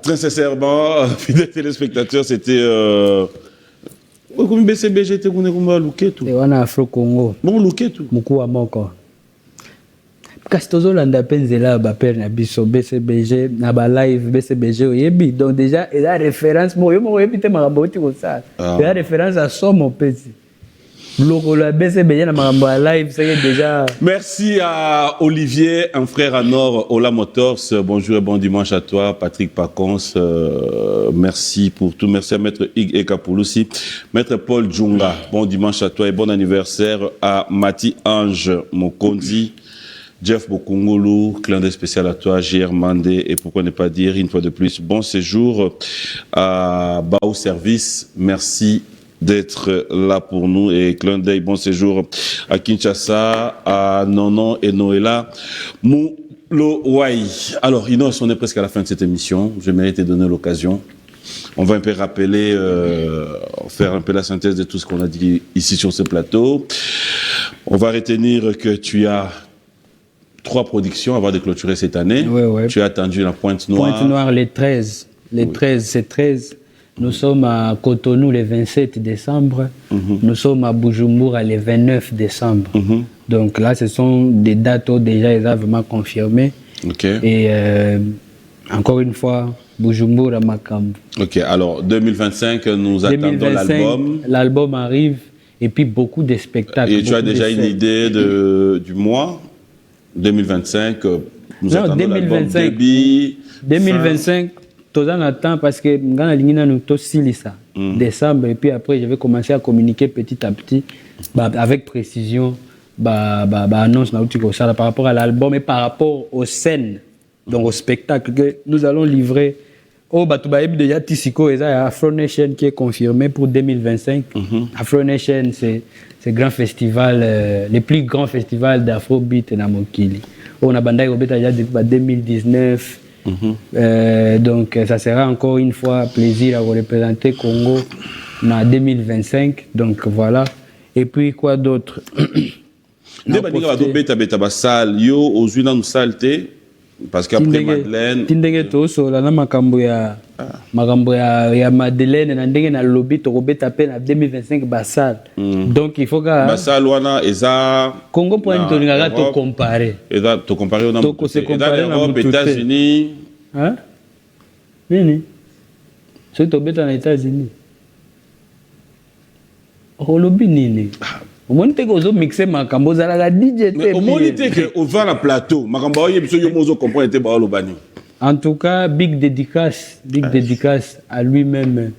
très sincèrement, fidèles téléspectateurs, c'était... Comme BCBG, tu as looké tout. Et on a Afro-Congo. Bon, looké tout. Moukou à moko. Kastozo landa penzela ba père na biso BCBG na ba live BCBG oyebi. Donc déjà, il y a référence. Moi, yo yebi te makambo ti ko ça. Il y a référence à Somo petit. Merci à Olivier, un frère à Nord, Ola Motors. Bonjour et bon dimanche à toi, Patrick Pacons. Merci pour tout. Merci à Maître Ig Ekapouloussi. Maître Paul Djunga, bon dimanche à toi et bon anniversaire à Mati Ange Mokonzi. Jeff Bokungulu, clin d'œil spécial à toi, JR Mandé, et pourquoi ne pas dire une fois de plus, bon séjour à Bao Service. Merci d'être là pour nous et clin d'œil, bon séjour à Kinshasa, à Nonon et Noëlla Moulowai. Alors, Inos, on est presque à la fin de cette émission. Je mérite de donner l'occasion. On va un peu rappeler, faire un peu la synthèse de tout ce qu'on a dit ici sur ce plateau. On va retenir que tu as 3 productions avant de clôturer cette année. Ouais. Tu as attendu la Pointe Noire. Pointe Noire, les 13. Les 13, c'est 13. Nous sommes à Cotonou le 27 décembre. Nous sommes à Bujumbura le 29 décembre. Donc là, ce sont des dates où déjà ils ont vraiment confirmé. Et encore une fois, Bujumbura Makambu. Ok, alors 2025, nous attendons l'album. L'album arrive et puis beaucoup de spectacles. Et tu as déjà une idée du mois 2025, nous attendons 2025, l'album début. 2025. Tout en attend parce que nous ça décembre et puis après je vais commencer à communiquer petit à petit avec précision annonce par rapport à l'album et par rapport aux scènes, donc au spectacle que nous allons livrer. Déjà Tissiko et Afro Nation qui est confirmé pour 2025. Afro Nation, c'est grand festival, les plus grands festivals d'Afrobeat dans Mokili. On a bandai déjà depuis 2019. Donc ça sera encore une fois plaisir à vous représenter Congo en 2025. Donc voilà. Et puis quoi d'autre? Parce qu'après Madeleine tindenge toso la na makambo ya Madeleine na ndenge na lobby to robeta pe na 2025 basal. Donc il faut que basal wana eza Congo point to ninga to comparer. Eza to comparer na to se comparer na aux États-Unis. Hein? Nini? C'est to beta na États-Unis. O lobby nini? On te gozo mixer makambo za la DJ te. On dit que au vent la plateau, makambo ye biso yo mozo comprendre te ba lobani. En tout cas, big dédicace à lui-même,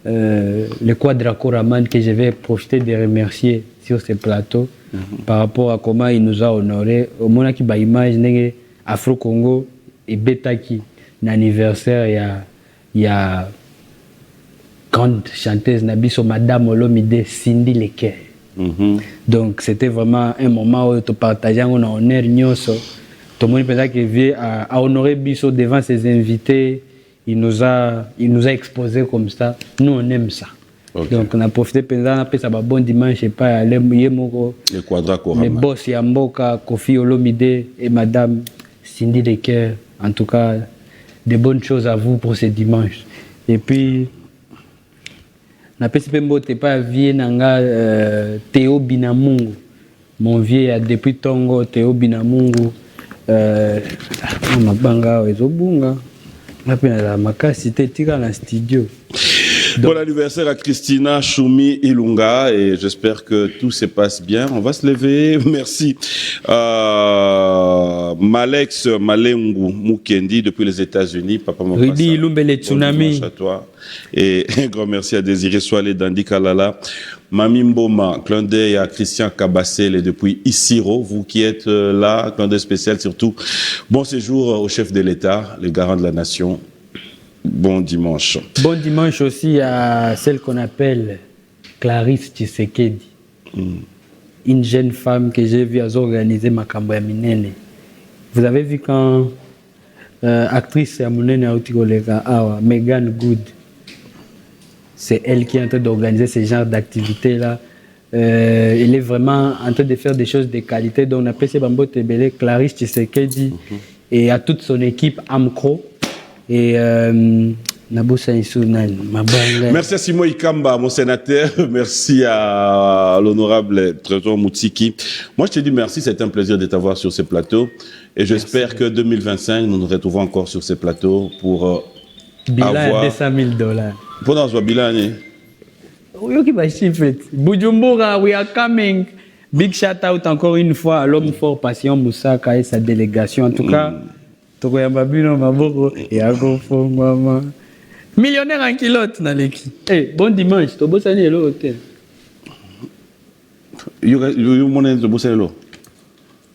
le Quadraco Raman, que je vais profiter de remercier sur ce plateau par rapport à comment il nous a honoré. Au moment qui ba image nenge Afro Congo et Betaki, l'anniversaire il y a grande chanteuse Nabiso Madame Olomide Cindy Leker. Donc c'était vraiment un moment où tu partageais on a honneur nyoso. Tout le monde pensait qu'il vient à honorer Bisso devant ses invités. Il nous a exposé comme ça. Nous on aime ça. Donc on a profité pendant on a ça bon dimanche et pas les Quadraco les boss Yamboka, Kofi Olomide et Madame Cindy Leker. En tout cas, de bonnes choses à vous pour ce dimanche. Et puis na PCPMBO t'es pas vieux nanga Théo Binamungu, mon vieux depuis Tongo Théo Binamungu mabanga ezobunga napena la makasi te tika na studio. Bon anniversaire à Christina Choumi Ilunga et j'espère que tout se passe bien. On va se lever. Merci. Malex Malengu Mukendi depuis les États-Unis. Papa Ridi Lumbele Tsunami. À toi. Et un grand merci à Désiré Soalé Dandi Kalala. Mami Mboma, clin d'œil à Christian Kabassel depuis Isiro, vous qui êtes là, clin d'œil spécial surtout. Bon séjour au chef de l'État, le garant de la nation. Bon dimanche. Bon dimanche aussi à celle qu'on appelle Clarisse Tshisekedi. Une jeune femme que j'ai vue organiser Makambo ya Minene. Vous avez vu quand actrice ya Minene a utikoleka awa Megan Good. C'est elle qui est en train d'organiser ce genre d'activité-là. Elle est vraiment en train de faire des choses de qualité. Donc on appelle ces Bambo Tebele Clarisse Tshisekedi et à toute son équipe Amcro. Et merci à Simon Ikamba, mon sénateur. Merci à l'honorable Trésor Moutiki. Moi, je te dis merci. C'est un plaisir de t'avoir sur ces plateaux. Et j'espère que 2025, nous nous retrouvons encore sur ces plateaux pour bilan avoir... $200 000. Pour dans ce bilan, Bujumbura, we are coming. Big shout out encore une fois à l'homme fort patient Moussaka et sa délégation. En tout cas, millionnaire en kilote dans l'équipe. Hey, bon dimanche, tu bosses à l'hôtel.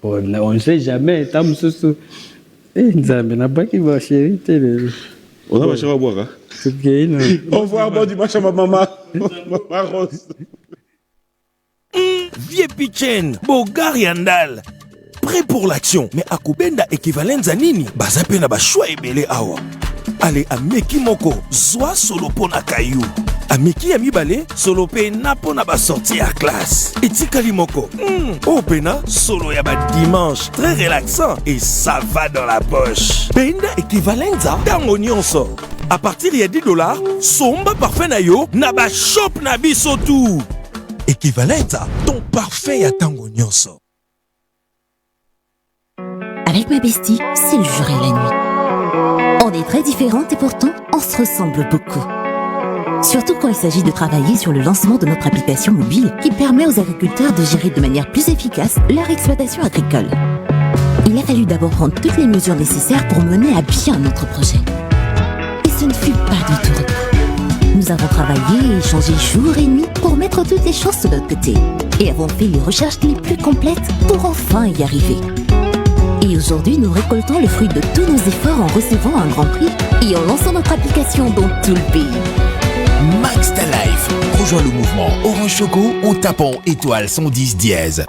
On ne sait jamais. On a marché à boire. Au revoir, bon dimanche à ma maman. Maman Rose. Vieux Pichen, Bogar Yandal. Prêt pour l'action. Mais Akubenda équivalent Zanini. Bazape na ba choix ebele awa. Allez, Ameki Moko, Zwa solo pona Kayou. Ameki Amibale, solo pe na pona ba sortie à classe. Et Tikali Moko, Opena, solo ya ba dimanche, très relaxant et ça va dans la poche. Benda équivalenza, tango nyonso. À partir de $10, somba parfait na yo, na ba shop na biso tout. Équivalenza, ton parfait à tango nyonso. Avec ma bestie, c'est le jour et la nuit. On est très différentes et pourtant, on se ressemble beaucoup. Surtout quand il s'agit de travailler sur le lancement de notre application mobile qui permet aux agriculteurs de gérer de manière plus efficace leur exploitation agricole. Il a fallu d'abord prendre toutes les mesures nécessaires pour mener à bien notre projet. Et ce ne fut pas du tout repos. Nous avons travaillé et échangé jour et nuit pour mettre toutes les chances de notre côté et avons fait les recherches les plus complètes pour enfin y arriver. Et aujourd'hui, nous récoltons le fruit de tous nos efforts en recevant un grand prix et en lançant notre application dans tout le pays. Max ta Life. Rejoins le mouvement Orange Choco en tapant étoile 110 dièse.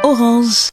Orange.